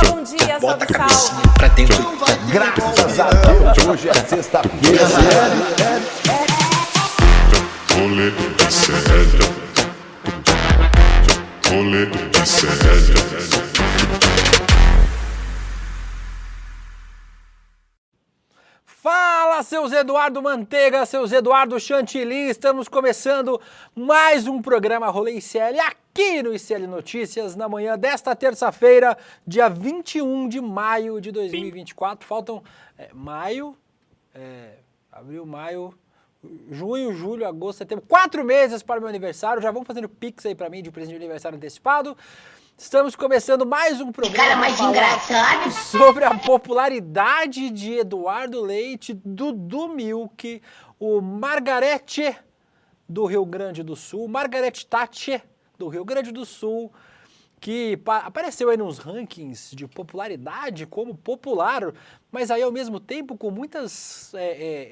bom dia, Bota a salve, cabecinha salve. pra dentro. Graças a Deus, hoje é sexta-feira. Rolê de sério. Rolê de sério. Fala, seus Eduardo Manteiga, seus Eduardo Chantilly, estamos começando mais um programa Rolê ICL aqui no ICL Notícias, na manhã desta terça-feira, dia 21 de maio de 2024. Faltam abril, maio, junho, julho, agosto, setembro, 4 meses para o meu aniversário. Já vão fazendo pix aí para mim de presente de aniversário antecipado. Estamos começando mais um programa. Cara mais engraçado. Sobre a popularidade de Eduardo Leite, Dudu Milk, o Margarete do Rio Grande do Sul, Margarete Tati do Rio Grande do Sul, que apareceu aí nos rankings de popularidade como popular, mas aí ao mesmo tempo com muitas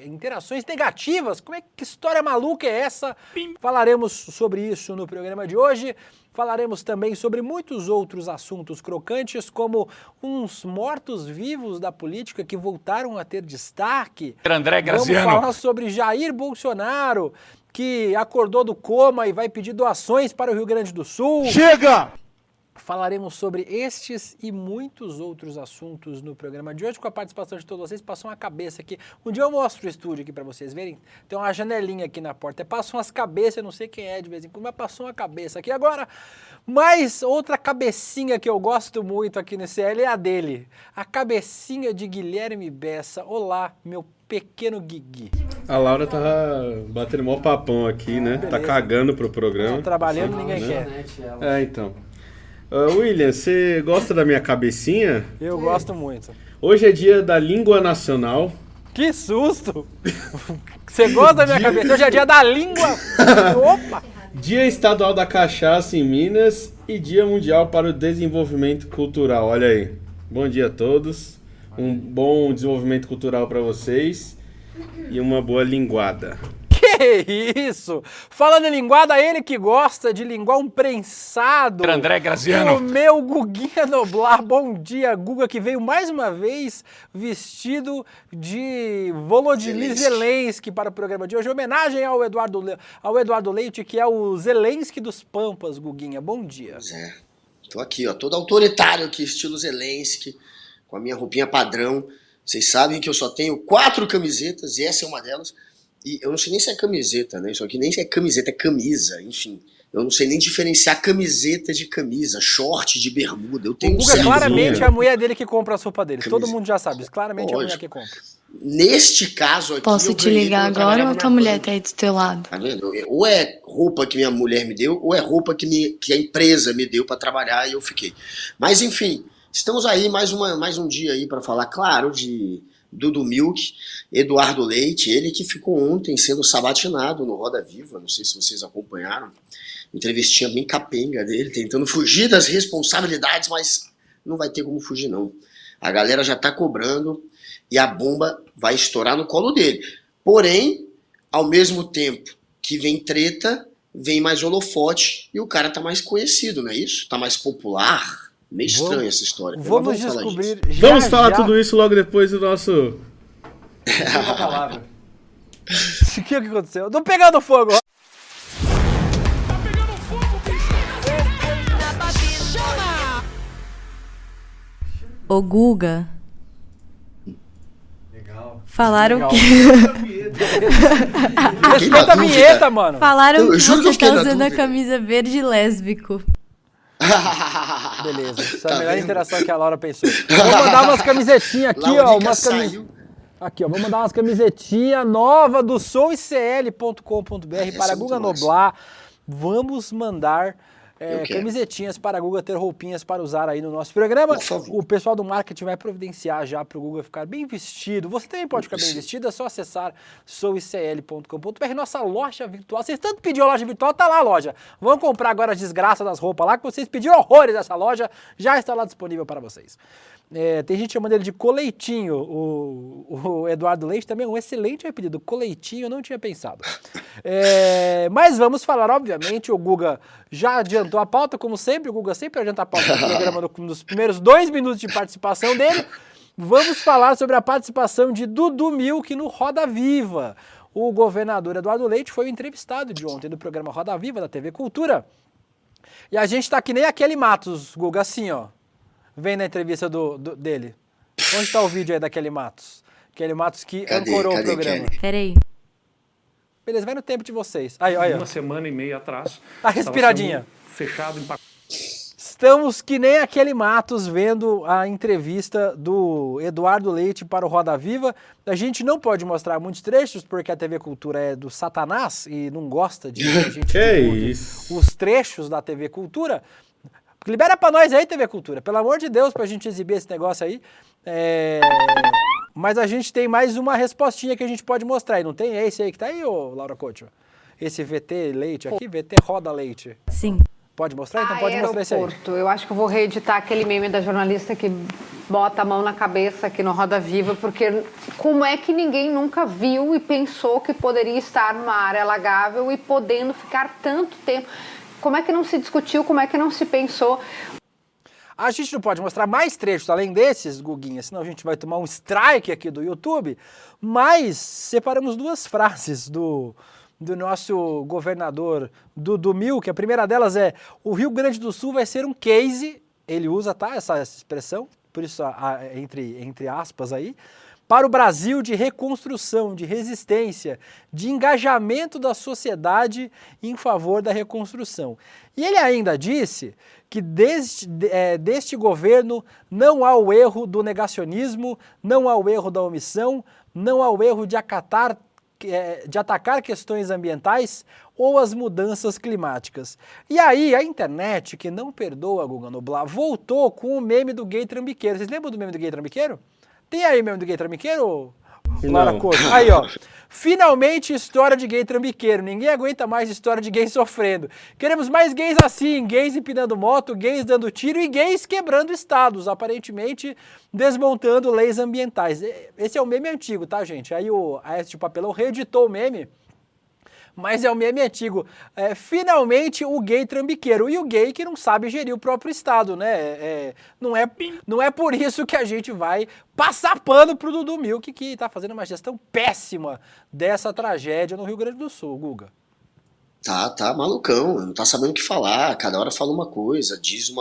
interações negativas. Que história maluca é essa? Falaremos sobre isso no programa de hoje. Falaremos também sobre muitos outros assuntos crocantes, como uns mortos-vivos da política que voltaram a ter destaque. André Graziano. Vamos falar sobre Jair Bolsonaro, que acordou do coma e vai pedir doações para o Rio Grande do Sul. Chega! Falaremos sobre estes e muitos outros assuntos no programa de hoje, com a participação de todos vocês. Passam uma cabeça aqui. Um dia eu mostro o estúdio aqui para vocês verem. Tem uma janelinha aqui na porta. Passam umas cabeças, eu não sei quem é de vez em quando, mas passou uma cabeça aqui. Agora, mais outra cabecinha que eu gosto muito aqui no CL é a dele. A cabecinha de Guilherme Bessa. Olá, meu pequeno Guigui. A Laura tá batendo mó papão aqui, né? Beleza. Tá cagando pro programa. Tô trabalhando, ninguém quer. Então. William, você gosta da minha cabecinha? Eu gosto muito. Hoje é dia da língua nacional. Que susto! Você gosta da minha cabeça? Hoje é dia da língua. Opa! Dia estadual da cachaça em Minas e dia mundial para o desenvolvimento cultural. Olha aí. Bom dia a todos. Um bom desenvolvimento cultural para vocês e uma boa linguada. Que isso? Falando em linguada, ele que gosta de linguar um prensado. André Graziano. O meu Guguinha Noblar. Bom dia, Guga, que veio mais uma vez vestido de Volodymyr Zelensky para o programa de hoje. Homenagem ao Eduardo Leite, que é o Zelensky dos Pampas, Guguinha. Bom dia. Pois é. Tô aqui, ó, todo autoritário aqui, estilo Zelensky, com a minha roupinha padrão. Vocês sabem que eu só tenho 4 camisetas e essa é uma delas. E eu não sei nem se é camiseta, né? Isso aqui nem se é camiseta, é camisa, enfim. Eu não sei nem diferenciar camiseta de camisa, short de bermuda. Eu tenho O Guga certo. claramente é a mulher dele que compra a sopa dele. Camisa. Todo mundo já sabe isso. Claramente é a mulher Lógico. que compra. Neste caso aqui. Posso eu te ganhei ligar quando eu agora trabalhava ou tua na mulher banca. tá aí do teu lado? Tá vendo? Ou é roupa que minha mulher me deu, ou é roupa que a empresa me deu pra trabalhar e eu fiquei. Mas enfim, estamos aí mais um dia aí pra falar, claro, de Dudu Milk, Eduardo Leite, ele que ficou ontem sendo sabatinado no Roda Viva, não sei se vocês acompanharam, entrevistinha bem capenga dele, tentando fugir das responsabilidades, mas não vai ter como fugir não. A galera já tá cobrando e a bomba vai estourar no colo dele. Porém, ao mesmo tempo que vem treta, vem mais holofote e o cara tá mais conhecido, não é isso? Tá mais popular. Meio estranha essa história. Mas Vamos falar descobrir. disso. Vamos falar tudo isso logo depois do nosso... palavra. O que aconteceu? Eu tô pegando fogo. Ô Guga. Falaram Legal. que Respeita a vinheta, mano. falaram Eu que juro que você eu fiquei tá na usando a dúvida. camisa verde lésbico. Beleza. Essa é Tá a melhor vendo? interação que a Laura pensou. Vou mandar umas camisetinhas aqui, ó. Laurica Umas saiu. Aqui, ó. Vou mandar umas camisetinhas novas do souicl.com.br para a é Guga muito massa. Noblar. Vamos mandar Eu quero. camisetinhas para a Guga ter roupinhas para usar aí no nosso programa. Por favor. O pessoal do marketing vai providenciar já para o Guga ficar bem vestido. Você também pode ficar bem vestido, é só acessar souicl.com.br, nossa loja virtual. Vocês tanto pediram a loja virtual, tá lá a loja. Vão comprar agora as desgraças das roupas lá, que vocês pediram horrores dessa loja, já está lá disponível para vocês. Tem gente chamando ele de Coleitinho. O Eduardo Leite também é um excelente apelido. Coleitinho, eu não tinha pensado. Mas vamos falar, obviamente, o Guga já adiantou adiantou a pauta, como sempre, o Guga sempre adianta a pauta do programa nos primeiros 2 minutos de participação dele. Vamos falar sobre a participação de Dudu Milk no Roda Viva. O governador Eduardo Leite foi o entrevistado de ontem do programa Roda Viva, da TV Cultura. E a gente tá que nem aquele Matos, Guga, assim, ó. Vem na entrevista dele. Onde está o vídeo aí daquele Matos? Aquele Matos que ancorou o programa. Peraí. Beleza, vai no tempo de vocês. Aí, ó. Uma semana e meia atrás. Tá respiradinha. Fechado em Estamos que nem aquele Matos vendo a entrevista do Eduardo Leite para o Roda Viva. A gente não pode mostrar muitos trechos porque a TV Cultura é do Satanás e não gosta de que a gente divulgue os trechos da TV Cultura. Libera pra nós aí, TV Cultura, pelo amor de Deus, pra gente exibir esse negócio aí. Mas a gente tem mais uma respostinha que a gente pode mostrar. E não tem esse aí que tá aí, ô Laura Couto? Esse VT Leite aqui, VT Roda Leite. Sim. Pode mostrar? Então pode mostrar esse aí. Eu acho que eu vou reeditar aquele meme da jornalista que bota a mão na cabeça aqui no Roda Viva, porque como é que ninguém nunca viu e pensou que poderia estar numa área alagável e podendo ficar tanto tempo? Como é que não se discutiu, como é que não se pensou? A gente não pode mostrar mais trechos além desses, Guguinha, senão a gente vai tomar um strike aqui do YouTube, mas separamos 2 frases do nosso governador Dudu Milk. A primeira delas é: o Rio Grande do Sul vai ser um case, ele usa, tá, essa expressão, por isso entre aspas aí, para o Brasil de reconstrução, de resistência, de engajamento da sociedade em favor da reconstrução. E ele ainda disse que deste governo não há o erro do negacionismo, não há o erro da omissão, não há o erro de atacar questões ambientais ou as mudanças climáticas. E aí a internet, que não perdoa, Guga Noblar, voltou com o meme do gay trambiqueiro. Vocês lembram do meme do gay trambiqueiro? Tem aí meme do gay trambiqueiro, Laura Couto? Aí, ó. Finalmente, história de gay trambiqueiro. Ninguém aguenta mais história de gays sofrendo. Queremos mais gays assim, gays empinando moto, gays dando tiro e gays quebrando estados, aparentemente desmontando leis ambientais. Esse é o meme antigo, tá, gente? Aí a Aécio Papelão reeditou o meme, mas é o meme antigo. Finalmente o gay trambiqueiro. E o gay que não sabe gerir o próprio estado, né? Não é por isso que a gente vai passar pano pro Dudu Milk, que tá fazendo uma gestão péssima dessa tragédia no Rio Grande do Sul, Guga. Tá malucão, não tá sabendo o que falar, cada hora fala uma coisa, diz.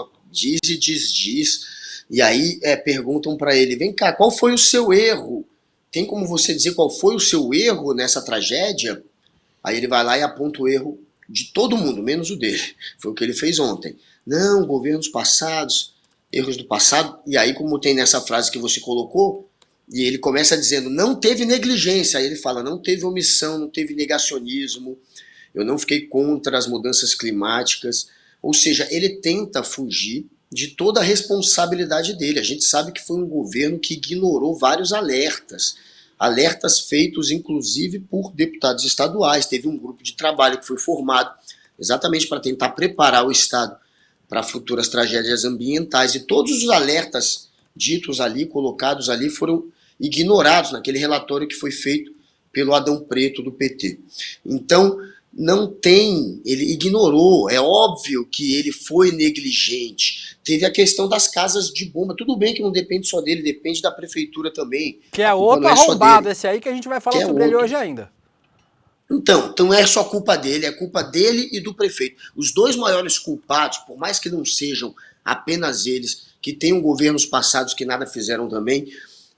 E aí perguntam pra ele: vem cá, qual foi o seu erro? Tem como você dizer qual foi o seu erro nessa tragédia? Aí ele vai lá e aponta o erro de todo mundo, menos o dele. Foi o que ele fez ontem. Não, governos passados, erros do passado. E aí, como tem nessa frase que você colocou, e ele começa dizendo: não teve negligência. Aí ele fala: não teve omissão, não teve negacionismo, eu não fiquei contra as mudanças climáticas. Ou seja, ele tenta fugir de toda a responsabilidade dele. A gente sabe que foi um governo que ignorou vários alertas feitos inclusive por deputados estaduais. Teve um grupo de trabalho que foi formado exatamente para tentar preparar o Estado para futuras tragédias ambientais, e todos os alertas ditos ali, colocados ali, foram ignorados naquele relatório que foi feito pelo Adão Preto do PT. Então, ele ignorou, é óbvio que ele foi negligente. Teve a questão das casas de bomba, tudo bem que não depende só dele, depende da prefeitura também. Que é outro arrombado esse aí, que a gente vai falar sobre ele hoje ainda. Então não é só culpa dele, é culpa dele e do prefeito. Os 2 maiores culpados, por mais que não sejam apenas eles, que tenham governos passados que nada fizeram também,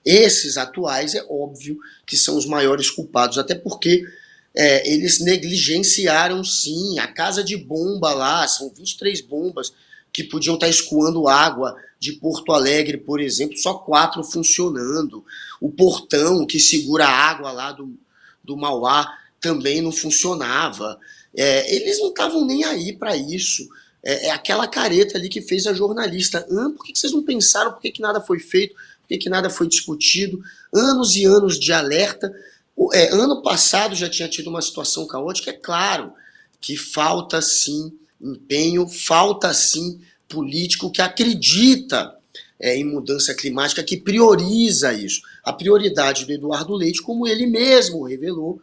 esses atuais é óbvio que são os maiores culpados, até porque eles negligenciaram sim a casa de bomba lá, são 23 bombas que podiam estar escoando água de Porto Alegre, por exemplo, só 4 funcionando. O portão que segura a água lá do Mauá também não funcionava. Eles não estavam nem aí para isso. É aquela careta ali que fez a jornalista. Por que vocês não pensaram? Por que nada foi feito? Por que nada foi discutido? Anos e anos de alerta. Ano passado já tinha tido uma situação caótica. É claro que falta sim empenho, falta sim político que acredita em mudança climática, que prioriza isso. A prioridade do Eduardo Leite, como ele mesmo revelou,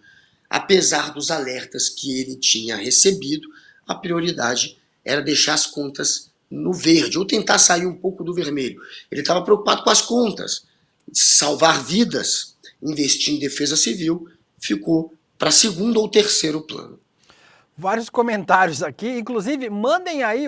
apesar dos alertas que ele tinha recebido, a prioridade era deixar as contas no verde, ou tentar sair um pouco do vermelho. Ele estava preocupado com as contas. Salvar vidas, investir em defesa civil, ficou para segundo ou terceiro plano. Vários comentários aqui, inclusive mandem aí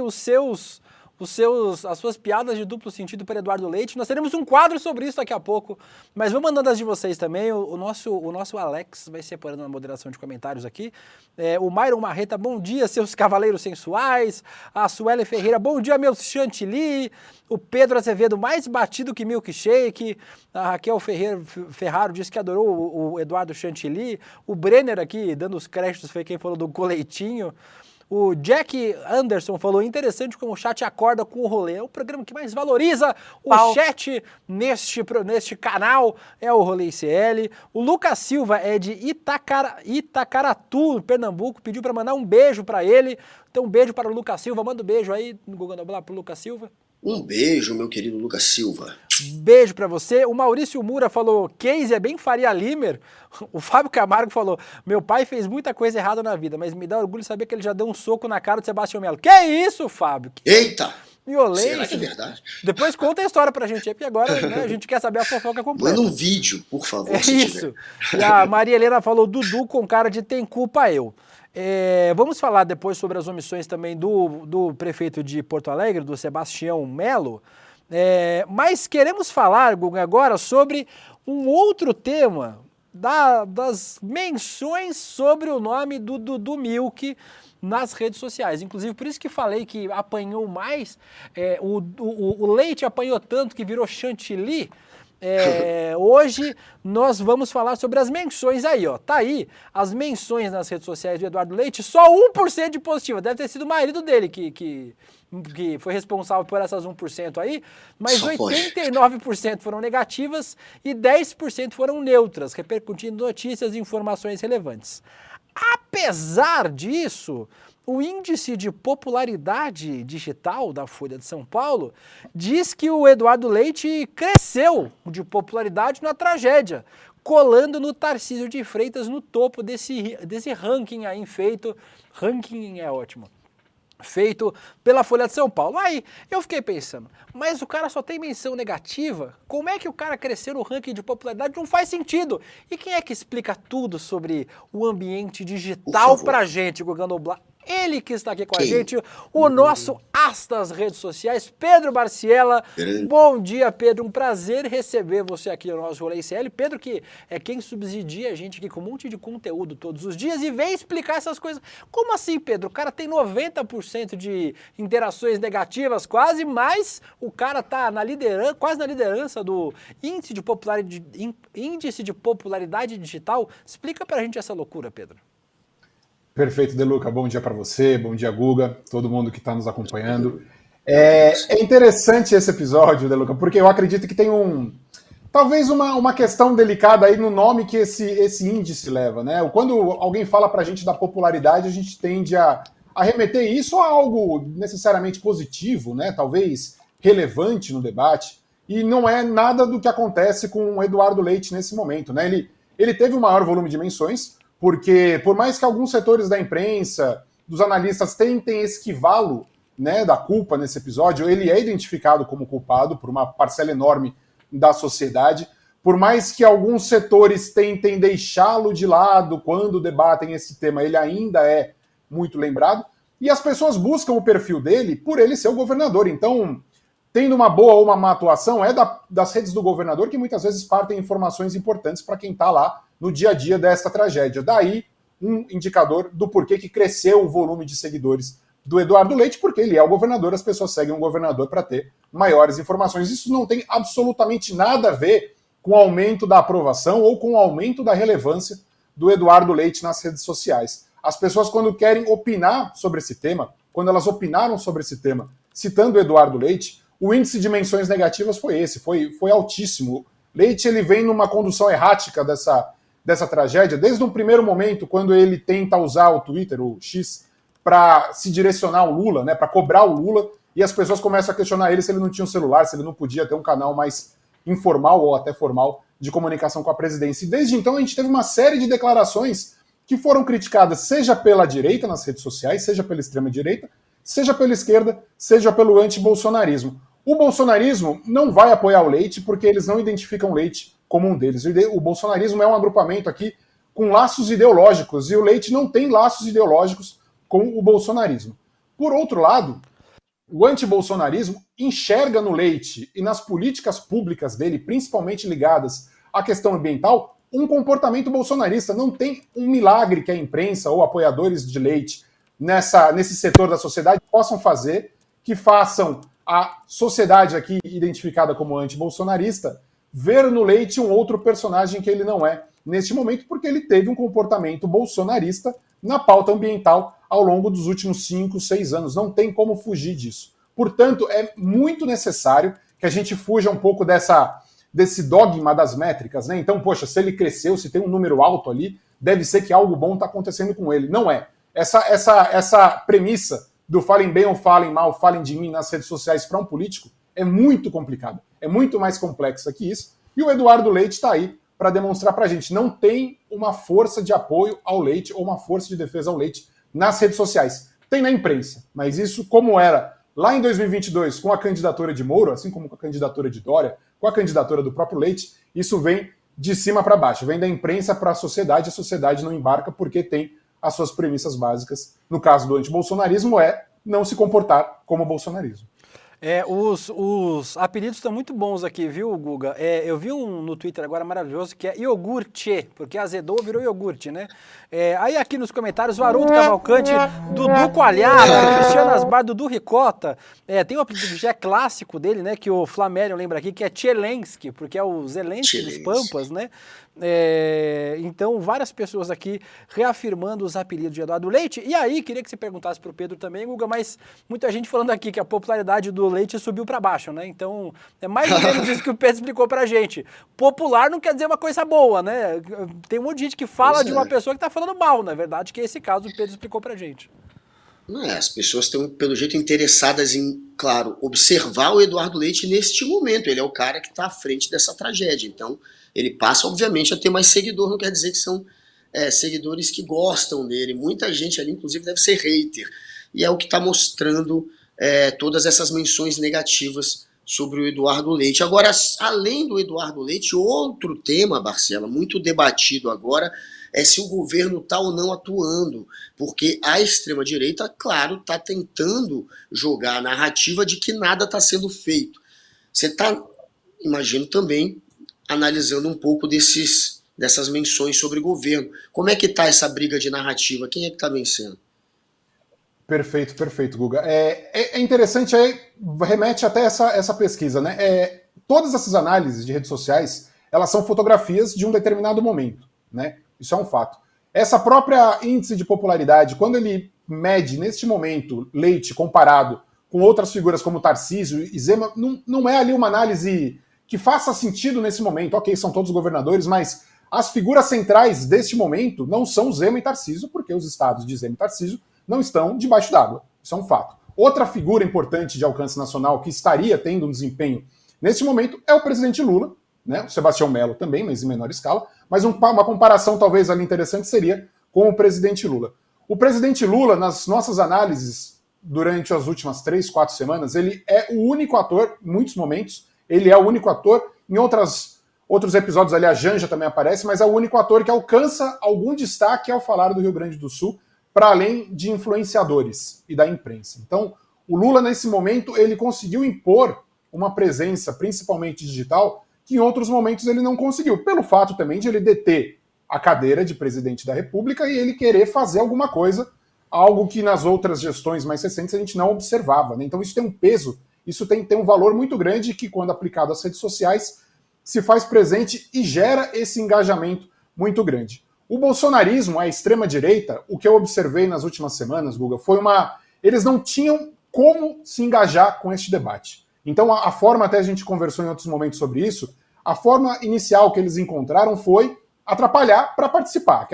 as suas piadas de duplo sentido para Eduardo Leite. Nós teremos um quadro sobre isso daqui a pouco, mas vou mandando as de vocês também. O nosso Alex vai separando na moderação de comentários aqui. O Myron Marreta, bom dia, seus cavaleiros sensuais. A Sueli Ferreira, bom dia, meus chantilly. O Pedro Azevedo, mais batido que milkshake. A Raquel Ferraro disse que adorou o Eduardo Chantilly. O Brenner aqui, dando os créditos, foi quem falou do coleitinho. O Jack Anderson falou, interessante como o chat acorda com o rolê. É o programa que mais valoriza o chat neste canal, é o Rolê ICL. O Lucas Silva é de Itacaratu, Pernambuco, pediu para mandar um beijo para ele. Então um beijo para o Lucas Silva, manda um beijo aí no Google Noblar pro Lucas Silva. Um beijo, meu querido Lucas Silva. Beijo pra você. O Maurício Mura falou, Case é bem Faria Limer. O Fábio Camargo falou, meu pai fez muita coisa errada na vida, mas me dá orgulho saber que ele já deu um soco na cara do Sebastião Melo. Que isso, Fábio? Eita! Violência. Será que é verdade? Depois conta a história pra gente aí, porque agora né, a gente quer saber a fofoca completa. Manda um vídeo, por favor, É se isso. tiver. E a Maria Helena falou, Dudu com cara de tem culpa eu. Vamos falar depois sobre as omissões também do prefeito de Porto Alegre, do Sebastião Melo. Mas queremos falar, Guga, agora sobre um outro tema das menções sobre o nome do Dudu Milk nas redes sociais. Inclusive, por isso que falei que apanhou mais, o Leite apanhou tanto que virou chantilly. Hoje nós vamos falar sobre as menções aí, ó. Tá aí as menções nas redes sociais do Eduardo Leite, só 1% de positiva. Deve ter sido o marido dele que foi responsável por essas 1% aí, mas Só 89% foram negativas e 10% foram neutras, repercutindo notícias e informações relevantes. Apesar disso, o índice de popularidade digital da Folha de São Paulo diz que o Eduardo Leite cresceu de popularidade na tragédia, colando no Tarcísio de Freitas no topo desse ranking aí feito. Ranking é ótimo. Feito pela Folha de São Paulo. Aí eu fiquei pensando, mas o cara só tem menção negativa? Como é que o cara cresceu no ranking de popularidade? Não faz sentido. E quem é que explica tudo sobre o ambiente digital pra gente, Guga Noblar? Ele que está aqui com a gente, o nosso as das redes sociais, Pedro Barciela. Bom dia, Pedro, um prazer receber você aqui no nosso Rolê ICL. Pedro que é quem subsidia a gente aqui com um monte de conteúdo todos os dias e vem explicar essas coisas. Como assim, Pedro? O cara tem 90% de interações negativas quase, mas o cara tá quase na liderança do índice de popularidade digital. Explica pra gente essa loucura, Pedro. Perfeito, Deluca. Bom dia para você, bom dia, Guga, todo mundo que está nos acompanhando. É interessante esse episódio, Deluca, porque eu acredito que tem talvez uma questão delicada aí no nome que esse índice leva, né? Quando alguém fala para a gente da popularidade, a gente tende a remeter isso a algo necessariamente positivo, né? Talvez relevante no debate, e não é nada do que acontece com o Eduardo Leite nesse momento, né? Ele teve o maior volume de menções, porque por mais que alguns setores da imprensa, dos analistas tentem esquivá-lo, né, da culpa nesse episódio, ele é identificado como culpado por uma parcela enorme da sociedade, por mais que alguns setores tentem deixá-lo de lado quando debatem esse tema, ele ainda é muito lembrado, e as pessoas buscam o perfil dele por ele ser o governador. Então, tendo uma boa ou uma má atuação, das redes do governador que muitas vezes partem informações importantes para quem está lá no dia a dia desta tragédia. Daí, um indicador do porquê que cresceu o volume de seguidores do Eduardo Leite, porque ele é o governador, as pessoas seguem um governador para ter maiores informações. Isso não tem absolutamente nada a ver com o aumento da aprovação ou com o aumento da relevância do Eduardo Leite nas redes sociais. As pessoas, quando querem opinar sobre esse tema, quando elas opinaram sobre esse tema, citando o Eduardo Leite, o índice de menções negativas foi esse, foi altíssimo. Leite ele vem numa condução errática dessa tragédia, desde um primeiro momento, quando ele tenta usar o Twitter, o X, para se direcionar ao Lula, né, para cobrar o Lula, e as pessoas começam a questionar ele se ele não tinha um celular, se ele não podia ter um canal mais informal ou até formal de comunicação com a presidência. E desde então a gente teve uma série de declarações que foram criticadas, seja pela direita nas redes sociais, seja pela extrema-direita, seja pela esquerda, seja pelo anti-bolsonarismo. O bolsonarismo não vai apoiar o Leite porque eles não identificam o Leite como um deles. O bolsonarismo é um agrupamento aqui com laços ideológicos e o Leite não tem laços ideológicos com o bolsonarismo. Por outro lado, o antibolsonarismo enxerga no Leite e nas políticas públicas dele, principalmente ligadas à questão ambiental, um comportamento bolsonarista. Não tem um milagre que a imprensa ou apoiadores de Leite nesse setor da sociedade possam fazer que façam a sociedade aqui identificada como antibolsonarista ver no Leite um outro personagem que ele não é neste momento, porque ele teve um comportamento bolsonarista na pauta ambiental ao longo dos últimos 5, 6 anos. Não tem como fugir disso. Portanto, é muito necessário que a gente fuja um pouco desse dogma das métricas, né? Então, poxa, se ele cresceu, se tem um número alto ali, deve ser que algo bom está acontecendo com ele. Não é. Essa premissa do falem bem ou falem mal, falem de mim nas redes sociais para um político é muito complicada. É muito mais complexa que isso. E o Eduardo Leite está aí para demonstrar para a gente. Não tem uma força de apoio ao Leite ou uma força de defesa ao Leite nas redes sociais. Tem na imprensa, mas isso, como era lá em 2022 com a candidatura de Moro, assim como com a candidatura de Dória, com a candidatura do próprio Leite, isso vem de cima para baixo, vem da imprensa para a sociedade não embarca porque tem as suas premissas básicas. No caso do antibolsonarismo é não se comportar como bolsonarismo. Os apelidos estão muito bons aqui, viu, Guga? Eu vi um no Twitter agora maravilhoso que é iogurte, porque azedou, virou iogurte, né? Aí aqui nos comentários, o Haroldo Cavalcante, Dudu Coalhada, Cristiano Asbar, Dudu Ricota. Tem um apelido que já é clássico dele, né? Que o Flamério lembra aqui, que é Tchelensky, porque é o Zelensky dos Pampas, né? Então, várias pessoas aqui reafirmando os apelidos de Eduardo Leite. E aí, queria que você perguntasse para o Pedro também, Guga, mas muita gente falando aqui que a popularidade do Leite subiu para baixo, né? Então, é mais ou menos isso que o Pedro explicou pra gente. Popular não quer dizer uma coisa boa, né? Tem um monte de gente que fala de uma pessoa que tá falando mal, na verdade, que é esse caso o Pedro explicou pra gente. As pessoas estão, pelo jeito, interessadas em, claro, observar o Eduardo Leite neste momento. Ele é o cara que está à frente dessa tragédia. Então, ele passa, obviamente, a ter mais seguidor. Não quer dizer que são seguidores que gostam dele. Muita gente ali, inclusive, deve ser hater. E é o que está mostrando todas essas menções negativas sobre o Eduardo Leite. Agora, além do Eduardo Leite, outro tema, Barcela, muito debatido agora, é se o governo está ou não atuando, porque a extrema-direita, claro, está tentando jogar a narrativa de que nada está sendo feito. Você está, imagino também, analisando um pouco dessas menções sobre o governo. Como é que está essa briga de narrativa? Quem é que está vencendo? Perfeito, Guga. É interessante, remete até essa pesquisa, né? Todas essas análises de redes sociais, elas são fotografias de um determinado momento, né? Isso é um fato. Essa própria índice de popularidade, quando ele mede, neste momento, Leite comparado com outras figuras como Tarcísio e Zema, não é ali uma análise que faça sentido nesse momento. Ok, são todos governadores, mas as figuras centrais deste momento não são Zema e Tarcísio, porque os estados de Zema e Tarcísio não estão debaixo d'água. Isso é um fato. Outra figura importante de alcance nacional que estaria tendo um desempenho neste momento é o presidente Lula, né? O Sebastião Melo também, mas em menor escala. Mas uma comparação talvez ali interessante seria com o presidente Lula. O presidente Lula, nas nossas análises durante as últimas 3, 4 semanas, ele é o único ator, em muitos momentos, ele é o único ator, em outros episódios ali a Janja também aparece, mas é o único ator que alcança algum destaque ao falar do Rio Grande do Sul, para além de influenciadores e da imprensa. Então, o Lula, nesse momento, ele conseguiu impor uma presença, principalmente digital, que em outros momentos ele não conseguiu, pelo fato também de ele deter a cadeira de presidente da República e ele querer fazer alguma coisa, algo que nas outras gestões mais recentes a gente não observava, né? Então isso tem um peso, isso tem um valor muito grande que, quando aplicado às redes sociais, se faz presente e gera esse engajamento muito grande. O bolsonarismo, a extrema-direita, o que eu observei nas últimas semanas, Guga, foi eles não tinham como se engajar com este debate. Então a forma, até a gente conversou em outros momentos sobre isso, a forma inicial que eles encontraram foi atrapalhar para participar.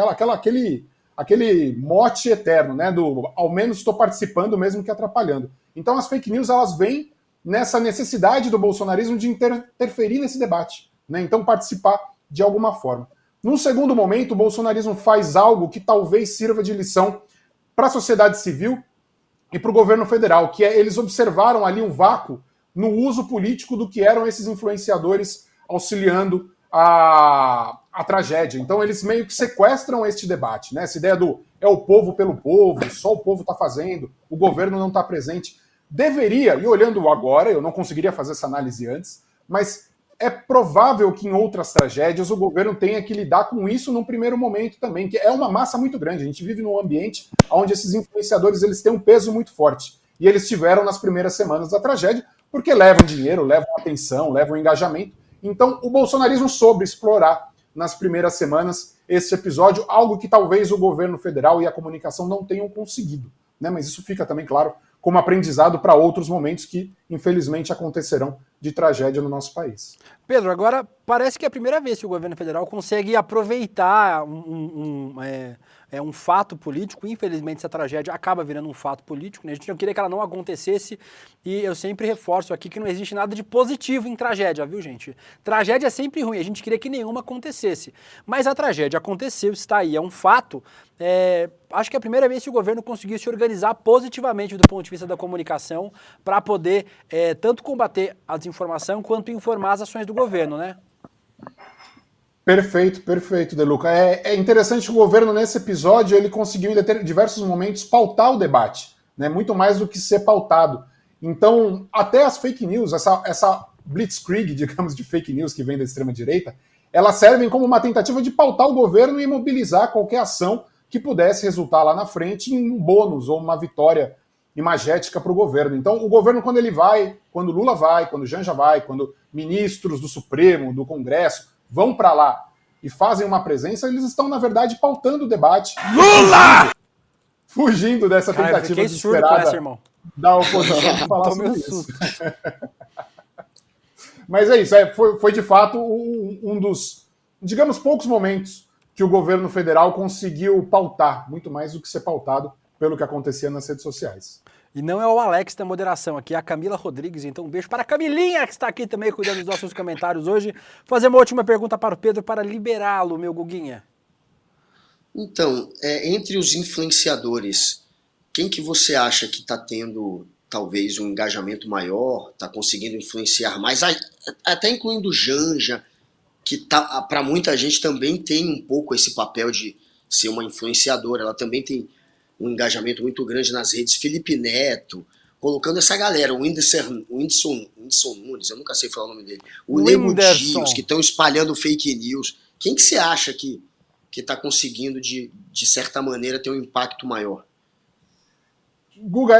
Aquele mote eterno, né, do ao menos estou participando mesmo que atrapalhando. Então as fake news, elas vêm nessa necessidade do bolsonarismo de interferir nesse debate, né, então participar de alguma forma. Num segundo momento, o bolsonarismo faz algo que talvez sirva de lição para a sociedade civil e para o governo federal, que eles observaram ali um vácuo no uso político do que eram esses influenciadores auxiliando a tragédia. Então eles meio que sequestram este debate, né? Essa ideia do é o povo pelo povo, só o povo está fazendo, o governo não está presente. Deveria, e olhando agora, eu não conseguiria fazer essa análise antes, mas é provável que em outras tragédias o governo tenha que lidar com isso num primeiro momento também, que é uma massa muito grande. A gente vive num ambiente onde esses influenciadores eles têm um peso muito forte. E eles tiveram nas primeiras semanas da tragédia, porque levam dinheiro, levam atenção, levam engajamento. Então o bolsonarismo soube explorar nas primeiras semanas esse episódio, algo que talvez o governo federal e a comunicação não tenham conseguido, né? Mas isso fica também claro como aprendizado para outros momentos que, infelizmente, acontecerão de tragédia no nosso país. Pedro, agora parece que é a primeira vez que o governo federal consegue aproveitar um fato político. Infelizmente, essa tragédia acaba virando um fato político, né? A gente não queria que ela não acontecesse e eu sempre reforço aqui que não existe nada de positivo em tragédia, viu, gente? Tragédia é sempre ruim, a gente queria que nenhuma acontecesse. Mas a tragédia aconteceu, está aí, é um fato. Acho que é a primeira vez que o governo conseguiu se organizar positivamente do ponto de vista da comunicação para poder tanto combater a desinformação quanto informar as ações do governo, né? Perfeito, De Luca. É interessante que o governo, nesse episódio, ele conseguiu, em diversos momentos, pautar o debate, né? Muito mais do que ser pautado. Então, até as fake news, essa blitzkrieg, digamos, de fake news que vem da extrema-direita, elas servem como uma tentativa de pautar o governo e mobilizar qualquer ação que pudesse resultar lá na frente em um bônus ou uma vitória imagética para o governo. Então, o governo, quando ele vai, quando Lula vai, quando Janja vai, quando ministros do Supremo, do Congresso, vão para lá e fazem uma presença, eles estão, na verdade, pautando o debate. Lula! Fugindo dessa tentativa desesperada da oposição de falar sobre isso. Mas é isso, foi de fato um dos, digamos, poucos momentos que o governo federal conseguiu pautar, muito mais do que ser pautado pelo que acontecia nas redes sociais. E não é o Alex da moderação, aqui é a Camila Rodrigues, então um beijo para a Camilinha, que está aqui também cuidando dos nossos comentários hoje. Fazer uma última pergunta para o Pedro, para liberá-lo, meu Guguinha. Então, entre os influenciadores, quem que você acha que está tendo, talvez, um engajamento maior, está conseguindo influenciar mais, até incluindo Janja, que para muita gente também tem um pouco esse papel de ser uma influenciadora, ela também tem um engajamento muito grande nas redes, Felipe Neto, colocando essa galera, o Whindersson Nunes, eu nunca sei falar o nome dele, o Nego Dias, que estão espalhando fake news. Quem que você acha que está conseguindo, de certa maneira, ter um impacto maior? Guga,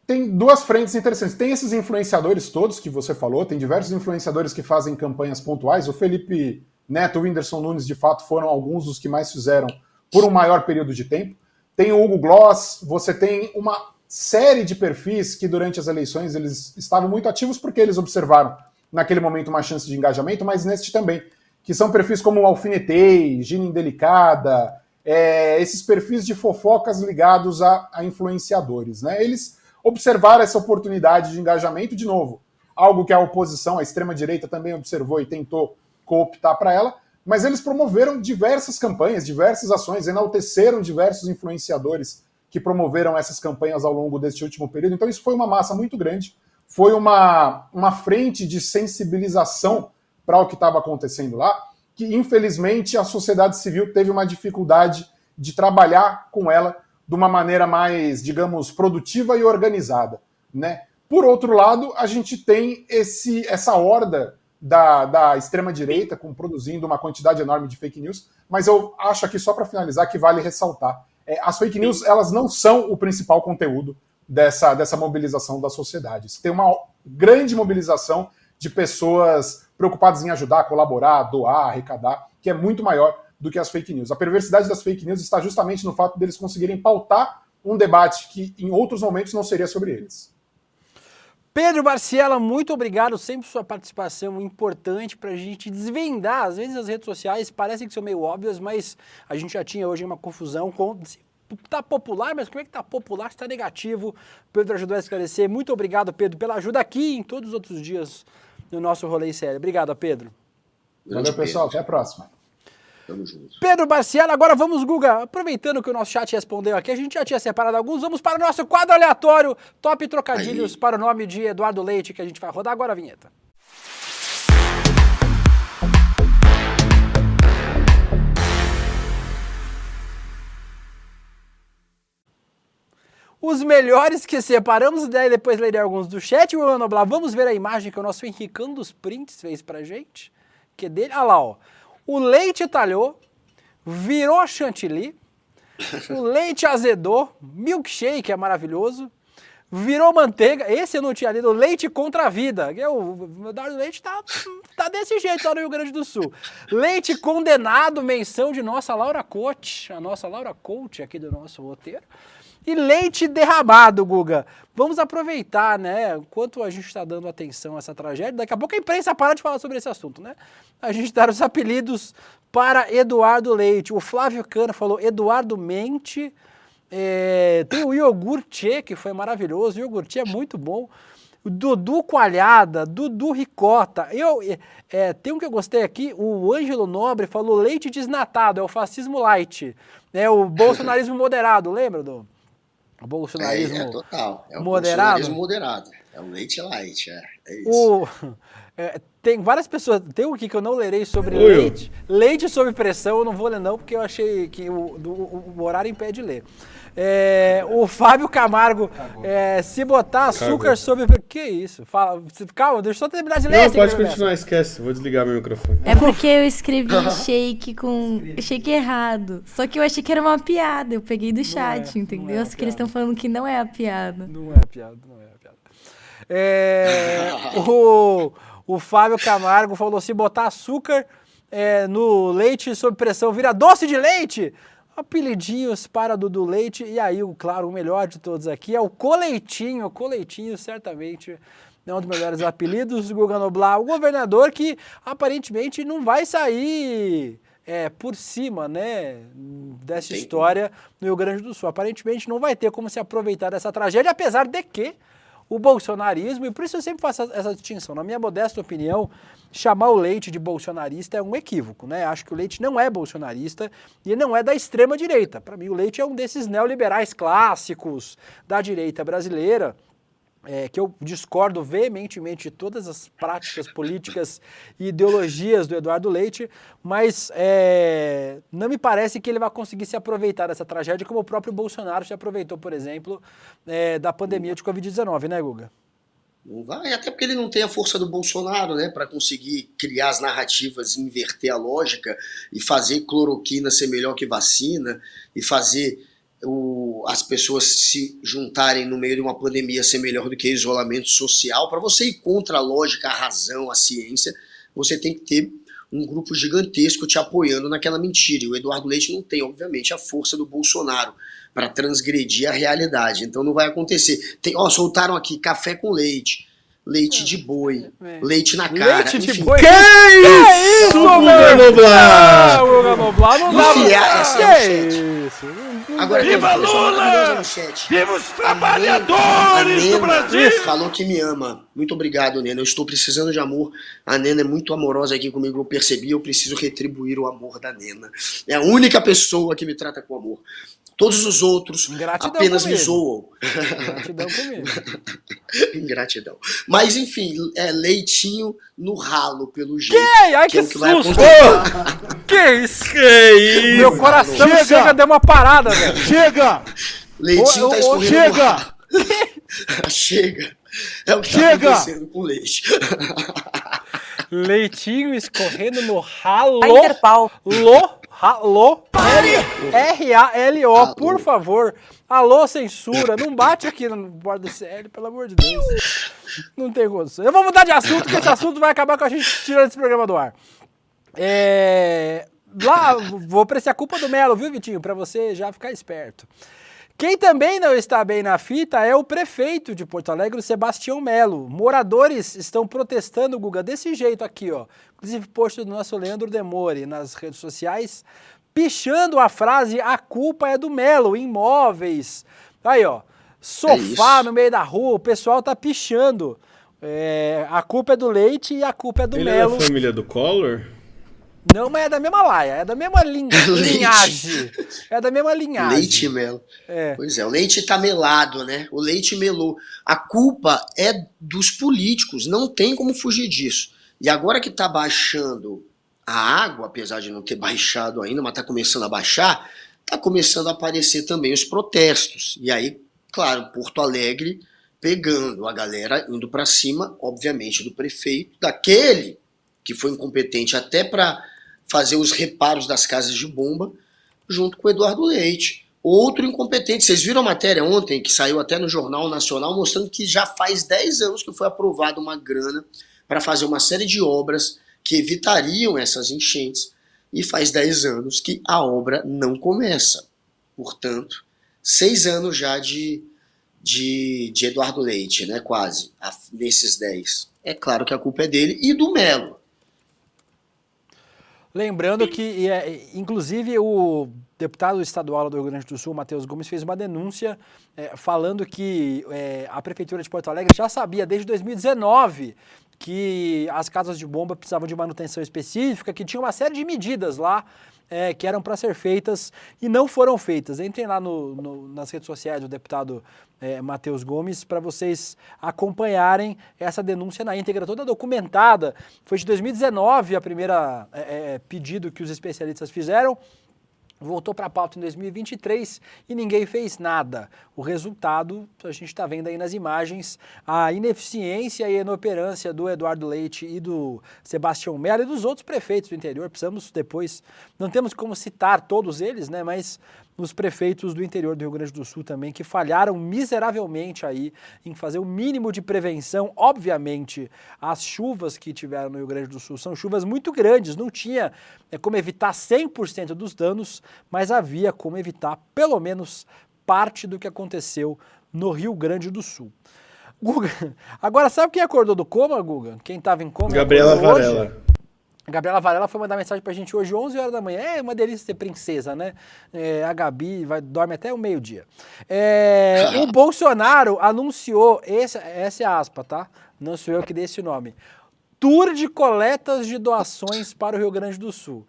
tem duas frentes interessantes. Tem esses influenciadores todos que você falou, tem diversos influenciadores que fazem campanhas pontuais. O Felipe Neto, o Whindersson Nunes, de fato, foram alguns dos que mais fizeram por um maior período de tempo. Tem o Hugo Gloss, você tem uma série de perfis que durante as eleições eles estavam muito ativos porque eles observaram naquele momento uma chance de engajamento, mas neste também, que são perfis como o Alfinetei, Gina Indelicada, esses perfis de fofocas ligados a influenciadores, né? Eles observaram essa oportunidade de engajamento, de novo, algo que a oposição, a extrema-direita também observou e tentou cooptar para ela, mas eles promoveram diversas campanhas, diversas ações, enalteceram diversos influenciadores que promoveram essas campanhas ao longo deste último período. Então isso foi uma massa muito grande, foi uma frente de sensibilização para o que estava acontecendo lá, que infelizmente a sociedade civil teve uma dificuldade de trabalhar com ela de uma maneira mais, digamos, produtiva e organizada, né? Por outro lado, a gente tem essa horda da extrema-direita produzindo uma quantidade enorme de fake news, mas eu acho aqui, só para finalizar, que vale ressaltar. As fake news, elas não são o principal conteúdo dessa mobilização da sociedade. Você tem uma grande mobilização de pessoas preocupadas em ajudar, colaborar, doar, arrecadar, que é muito maior do que as fake news. A perversidade das fake news está justamente no fato deles conseguirem pautar um debate que em outros momentos não seria sobre eles. Pedro Barciela, muito obrigado, sempre sua participação importante para a gente desvendar. Às vezes as redes sociais parecem que são meio óbvias, mas a gente já tinha hoje uma confusão com... Está popular, mas como é que está popular? Está negativo. Pedro ajudou a esclarecer. Muito obrigado, Pedro, pela ajuda aqui e em todos os outros dias no nosso Rolê Sério. Obrigado, Pedro. Valeu, pessoal. Até a próxima. Tamo junto. Pedro Barciela, agora vamos, Guga, aproveitando que o nosso chat respondeu aqui, a gente já tinha separado alguns, vamos para o nosso quadro aleatório, top trocadilhos Aí. para o nome de Eduardo Leite, que a gente vai rodar agora a vinheta. Os melhores que separamos, daí depois lerei alguns do chat. O Noblar, vamos ver a imagem que o nosso Henricão dos Prints fez pra gente. Que é dele. Olha lá, ó. O leite talhou, virou chantilly, o leite azedou, milkshake é maravilhoso, virou manteiga. Esse eu não tinha lido, leite contra a vida. O Eduardo Leite tá desse jeito lá no Rio Grande do Sul. Leite condenado, menção de nossa Laura Coach, a nossa Laura Coach aqui do nosso roteiro. E leite derramado, Guga. Vamos aproveitar, né? Enquanto a gente está dando atenção a essa tragédia, daqui a pouco a imprensa para de falar sobre esse assunto, né? A gente dar os apelidos para Eduardo Leite. O Flávio Cano falou Eduardo Mente. Tem o iogurte, que foi maravilhoso. O iogurte é muito bom. O Dudu Coalhada, Dudu Ricota. Tem um que eu gostei aqui, o Ângelo Nobre falou leite desnatado, é o fascismo light. É o bolsonarismo moderado, lembra do... O bolsonarismo total. É o moderado. bolsonarismo moderado. É o leite light, é isso. Tem várias pessoas, tem um aqui que eu não lerei sobre leite. Leite sob pressão, eu não vou ler não, porque eu achei que o horário impede de ler. O Fábio Camargo, se botar açúcar sobre... Que isso? Calma, deixa eu só terminar de ler. Não, pode continuar, esquece. Vou desligar meu microfone. É porque eu escrevi shake com shake errado. Só que eu achei que era uma piada. Eu peguei do chat, entendeu? Só que eles estão falando que não é a piada. Não é a piada. O Fábio Camargo falou, se botar açúcar no leite sob pressão, vira doce de leite. Apelidinhos para Dudu Leite. E aí, claro, o melhor de todos aqui é o Coleitinho. O Coleitinho, certamente, é um dos melhores apelidos do Guga Noblar. O governador que, aparentemente, não vai sair por cima, né, dessa história no Rio Grande do Sul. Aparentemente, não vai ter como se aproveitar dessa tragédia, apesar de que o bolsonarismo, e por isso eu sempre faço essa distinção, na minha modesta opinião, chamar o Leite de bolsonarista é um equívoco, né? Acho que o Leite não é bolsonarista e não é da extrema direita. Para mim, o Leite é um desses neoliberais clássicos da direita brasileira, que eu discordo veementemente de todas as práticas políticas e ideologias do Eduardo Leite, mas não me parece que ele vai conseguir se aproveitar dessa tragédia como o próprio Bolsonaro se aproveitou, por exemplo, da pandemia de Covid-19, né, Guga? Não vai, até porque ele não tem a força do Bolsonaro, né, para conseguir criar as narrativas, inverter a lógica e fazer cloroquina ser melhor que vacina e fazer as pessoas se juntarem no meio de uma pandemia ser melhor do que isolamento social. Para você ir contra a lógica, a razão, a ciência, você tem que ter um grupo gigantesco te apoiando naquela mentira. E o Eduardo Leite não tem, obviamente, a força do Bolsonaro para transgredir a realidade. Então não vai acontecer. Soltaram aqui café com leite, leite de boi, leite na cara. Leite de enfim. boi? Que isso, Guga Noblar? Guga Noblar não dá Enfiar essa no chat. isso. Agora tem uma pessoa maravilhosa no chat. Viva os trabalhadores do Brasil! Falou que me ama. Muito obrigado, Nena. Eu estou precisando de amor. A Nena é muito amorosa aqui comigo. Eu percebi, eu preciso retribuir o amor da Nena. É a única pessoa que me trata com amor. Todos os outros apenas me zoam. Ingratidão comigo. Ingratidão. Mas enfim, leitinho no ralo, pelo jeito. Ai, que é o que vai susto! acontecer. Que isso? Que isso? Meu coração chega, deu uma parada, velho. Chega! Leitinho tá escorrendo no chega! ralo. Chega! É o que tá acontecendo com leite. Leitinho escorrendo no ralo. Interpal. Ralo. R-A-L-O, por favor. Alô, censura. Não bate aqui no bordo do CL, pelo amor de Deus. Não tem condição. Eu vou mudar de assunto, porque esse assunto vai acabar com a gente tirando esse programa do ar. Lá, vou apreciar a culpa do Melo, viu, Vitinho? Pra você já ficar esperto. Quem também não está bem na fita é o prefeito de Porto Alegre, o Sebastião Melo. Moradores estão protestando, Guga, desse jeito aqui, ó. Inclusive, post do nosso Leandro Demore nas redes sociais, pichando a frase "a culpa é do Melo", imóveis. Aí, ó, sofá no meio da rua, o pessoal tá pichando. A culpa é do Leite e a culpa é do Ele Melo. é da família do Collor? Não, mas é da mesma laia, é da mesma linhagem. É da mesma linhagem. Leite melo. Pois é, o leite tá melado, né? O leite melou. A culpa é dos políticos, não tem como fugir disso. E agora que tá baixando a água, apesar de não ter baixado ainda, mas tá começando a baixar, tá começando a aparecer também os protestos. E aí, claro, Porto Alegre pegando a galera, indo para cima, obviamente, do prefeito, daquele que foi incompetente até para fazer os reparos das casas de bomba, junto com o Eduardo Leite. Outro incompetente. Vocês viram a matéria ontem, que saiu até no Jornal Nacional, mostrando que já faz 10 anos que foi aprovada uma grana para fazer uma série de obras que evitariam essas enchentes, e faz 10 anos que a obra não começa. Portanto, 6 anos já de Eduardo Leite, né, quase, nesses 10. É claro que a culpa é dele e do Melo. Lembrando que, inclusive, o deputado estadual do Rio Grande do Sul, Matheus Gomes, fez uma denúncia falando que a Prefeitura de Porto Alegre já sabia desde 2019 que as casas de bomba precisavam de manutenção específica, que tinha uma série de medidas lá que eram para ser feitas e não foram feitas. Entrem lá nas redes sociais do deputado Matheus Gomes para vocês acompanharem essa denúncia na íntegra, toda documentada. Foi de 2019 a primeira pedido que os especialistas fizeram. Voltou para a pauta em 2023 e ninguém fez nada. O resultado, a gente está vendo aí nas imagens, a ineficiência e a inoperância do Eduardo Leite e do Sebastião Melo e dos outros prefeitos do interior. Precisamos depois, não temos como citar todos eles, né, mas os prefeitos do interior do Rio Grande do Sul também, que falharam miseravelmente aí em fazer o mínimo de prevenção. Obviamente, as chuvas que tiveram no Rio Grande do Sul são chuvas muito grandes, não tinha como evitar 100% dos danos, mas havia como evitar pelo menos parte do que aconteceu no Rio Grande do Sul. Guga, agora sabe quem acordou do coma, Guga? Quem estava em coma? Gabriela Varela. A Gabriela Varela foi mandar mensagem pra gente hoje, 11 horas da manhã. É uma delícia ser princesa, né? A Gabi dorme até o meio-dia. O Bolsonaro anunciou, essa é a aspa, tá? Não sou eu que dei esse nome. Tour de coletas de doações para o Rio Grande do Sul.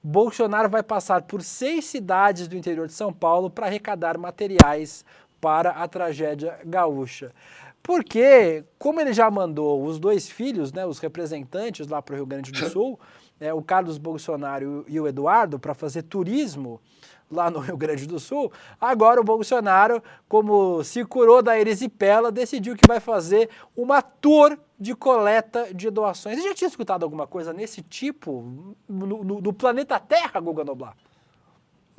Bolsonaro vai passar por 6 cidades do interior de São Paulo para arrecadar materiais para a tragédia gaúcha. Porque, como ele já mandou os 2 filhos, né, os representantes lá para o Rio Grande do Sul, o Carlos Bolsonaro e o Eduardo, para fazer turismo lá no Rio Grande do Sul, agora o Bolsonaro, como se curou da erisipela, decidiu que vai fazer uma tour de coleta de doações. Você já tinha escutado alguma coisa nesse tipo no planeta Terra, Guga Noblar?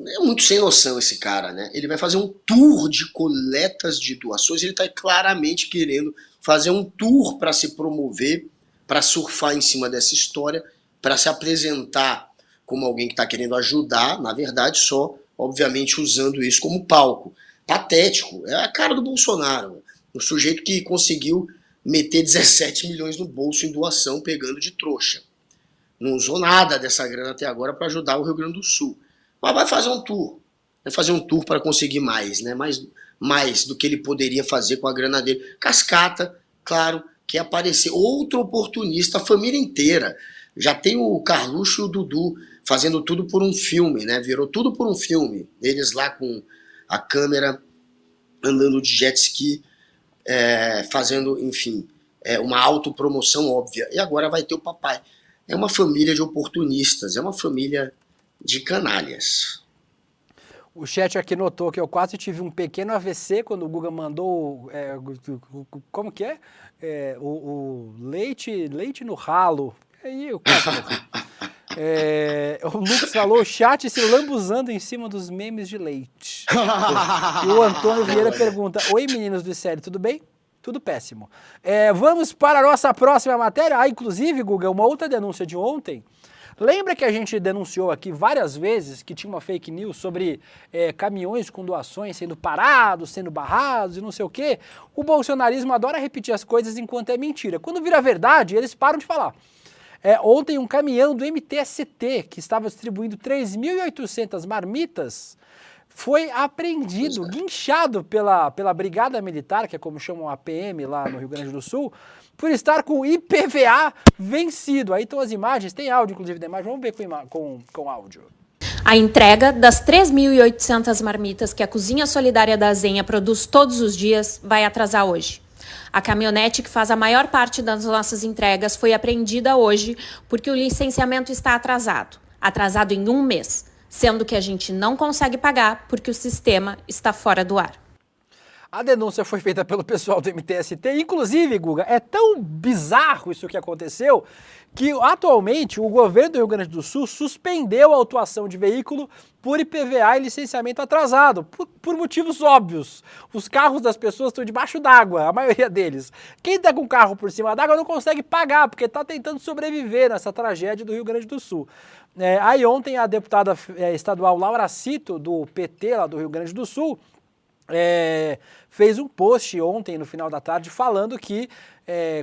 É muito sem noção esse cara, né? Ele vai fazer um tour de coletas de doações, ele está claramente querendo fazer um tour para se promover, para surfar em cima dessa história, para se apresentar como alguém que está querendo ajudar, na verdade só, obviamente, usando isso como palco. Patético, é a cara do Bolsonaro, o sujeito que conseguiu meter 17 milhões no bolso em doação, pegando de trouxa. Não usou nada dessa grana até agora para ajudar o Rio Grande do Sul. Mas vai fazer um tour para conseguir mais, né? Mais do que ele poderia fazer com a grana dele. Cascata, claro, quer aparecer. Outro oportunista, a família inteira. Já tem o Carluxo e o Dudu fazendo tudo por um filme, né? Virou tudo por um filme. Eles lá com a câmera andando de jet ski, fazendo, enfim, uma autopromoção óbvia. E agora vai ter o papai. É uma família de oportunistas, é uma família de canalhas. O chat aqui notou que eu quase tive um pequeno AVC quando o Guga mandou como que é? O leite no ralo. Aí eu quase morri. O Lucas falou, o chat se lambuzando em cima dos memes de leite. E o Antônio Vieira pergunta, oi meninos do série, tudo bem? Tudo péssimo. Vamos para a nossa próxima matéria. Inclusive, Guga, uma outra denúncia de ontem. Lembra que a gente denunciou aqui várias vezes que tinha uma fake news sobre caminhões com doações sendo parados, sendo barrados e não sei o quê? O bolsonarismo adora repetir as coisas enquanto é mentira. Quando vira verdade, eles param de falar. Ontem um caminhão do MTST, que estava distribuindo 3.800 marmitas, foi apreendido, guinchado pela Brigada Militar, que é como chamam a PM lá no Rio Grande do Sul, por estar com IPVA vencido. Aí estão as imagens, tem áudio inclusive da imagem, vamos ver com áudio. A entrega das 3.800 marmitas que a Cozinha Solidária da Azenha produz todos os dias vai atrasar hoje. A caminhonete que faz a maior parte das nossas entregas foi apreendida hoje porque o licenciamento está atrasado em 1 mês, sendo que a gente não consegue pagar porque o sistema está fora do ar. A denúncia foi feita pelo pessoal do MTST, inclusive, Guga, é tão bizarro isso que aconteceu, que atualmente o governo do Rio Grande do Sul suspendeu a autuação de veículo por IPVA e licenciamento atrasado, por motivos óbvios. Os carros das pessoas estão debaixo d'água, a maioria deles. Quem está com o carro por cima d'água não consegue pagar, porque está tentando sobreviver nessa tragédia do Rio Grande do Sul. Aí ontem a deputada estadual Laura Cito, do PT lá do Rio Grande do Sul, fez um post ontem, no final da tarde, falando que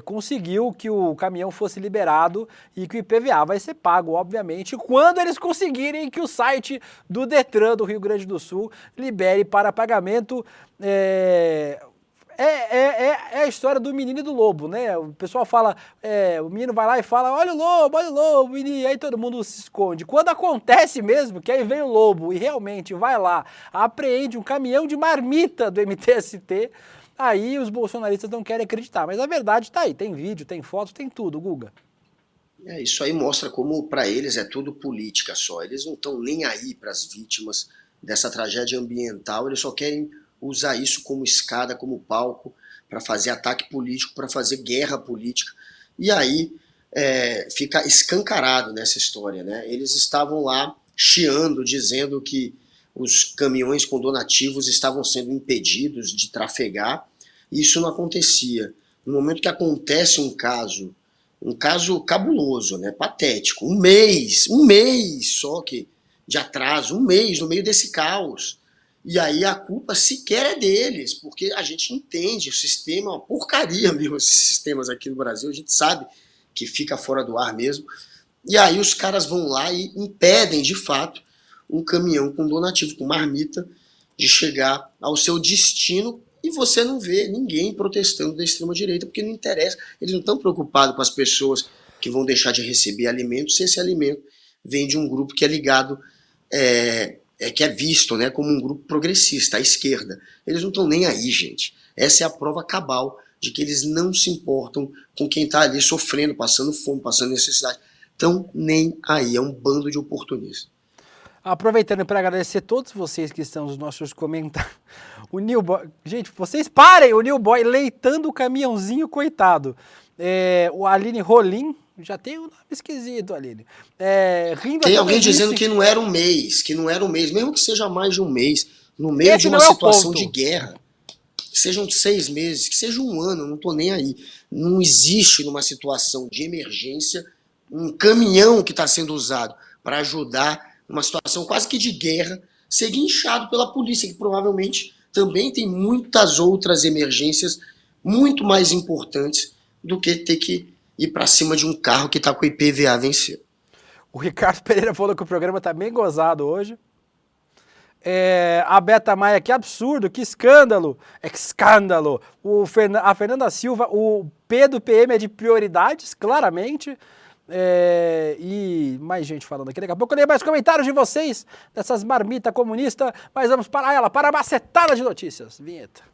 conseguiu que o caminhão fosse liberado e que o IPVA vai ser pago, obviamente, quando eles conseguirem que o site do Detran do Rio Grande do Sul libere para pagamento. É a história do menino e do lobo, né? O pessoal fala, o menino vai lá e fala, olha o lobo, e aí todo mundo se esconde. Quando acontece mesmo, que aí vem o lobo e realmente vai lá, apreende um caminhão de marmita do MTST, aí os bolsonaristas não querem acreditar. Mas a verdade está aí, tem vídeo, tem foto, tem tudo, Guga. Isso aí mostra como para eles é tudo política só. Eles não estão nem aí para as vítimas dessa tragédia ambiental, eles só querem usar isso como escada, como palco, para fazer ataque político, para fazer guerra política. E aí fica escancarado nessa história, né? Eles estavam lá chiando, dizendo que os caminhões com donativos estavam sendo impedidos de trafegar, e isso não acontecia. No momento que acontece um caso cabuloso, né? Patético, um mês só de atraso, um mês no meio desse caos. E aí a culpa sequer é deles, porque a gente entende, o sistema é uma porcaria mesmo, esses sistemas aqui no Brasil, a gente sabe que fica fora do ar mesmo. E aí os caras vão lá e impedem, de fato, um caminhão com donativo, com marmita, de chegar ao seu destino, e você não vê ninguém protestando da extrema-direita, porque não interessa, eles não estão preocupados com as pessoas que vão deixar de receber alimento, se esse alimento vem de um grupo que é ligado... que é visto, né, como um grupo progressista, à esquerda. Eles não estão nem aí, gente. Essa é a prova cabal de que eles não se importam com quem está ali sofrendo, passando fome, passando necessidade. Estão nem aí, é um bando de oportunistas. Aproveitando para agradecer todos vocês que estão nos nossos comentários. O New Boy, gente, vocês parem! O New Boy leitando o caminhãozinho, coitado. O Aline Rolim, já tem um nome esquisito, Aline. Tem alguém dizendo que não era um mês, mesmo que seja mais de um mês, no meio de uma situação de guerra, que sejam 6 meses, que seja um ano, eu não estou nem aí. Não existe numa situação de emergência um caminhão que está sendo usado para ajudar numa situação quase que de guerra, ser guinchado pela polícia, que provavelmente também tem muitas outras emergências muito mais importantes do que ter que ir para cima de um carro que está com o IPVA vencido. O Ricardo Pereira falou que o programa está bem gozado hoje. A Beta Maia, que absurdo, que escândalo. Que escândalo. A Fernanda Silva, o P do PM é de prioridades, claramente. E mais gente falando aqui. Daqui a pouco eu leio mais comentários de vocês, dessas marmitas comunistas, mas vamos para ela, para a macetada de notícias. Vinheta.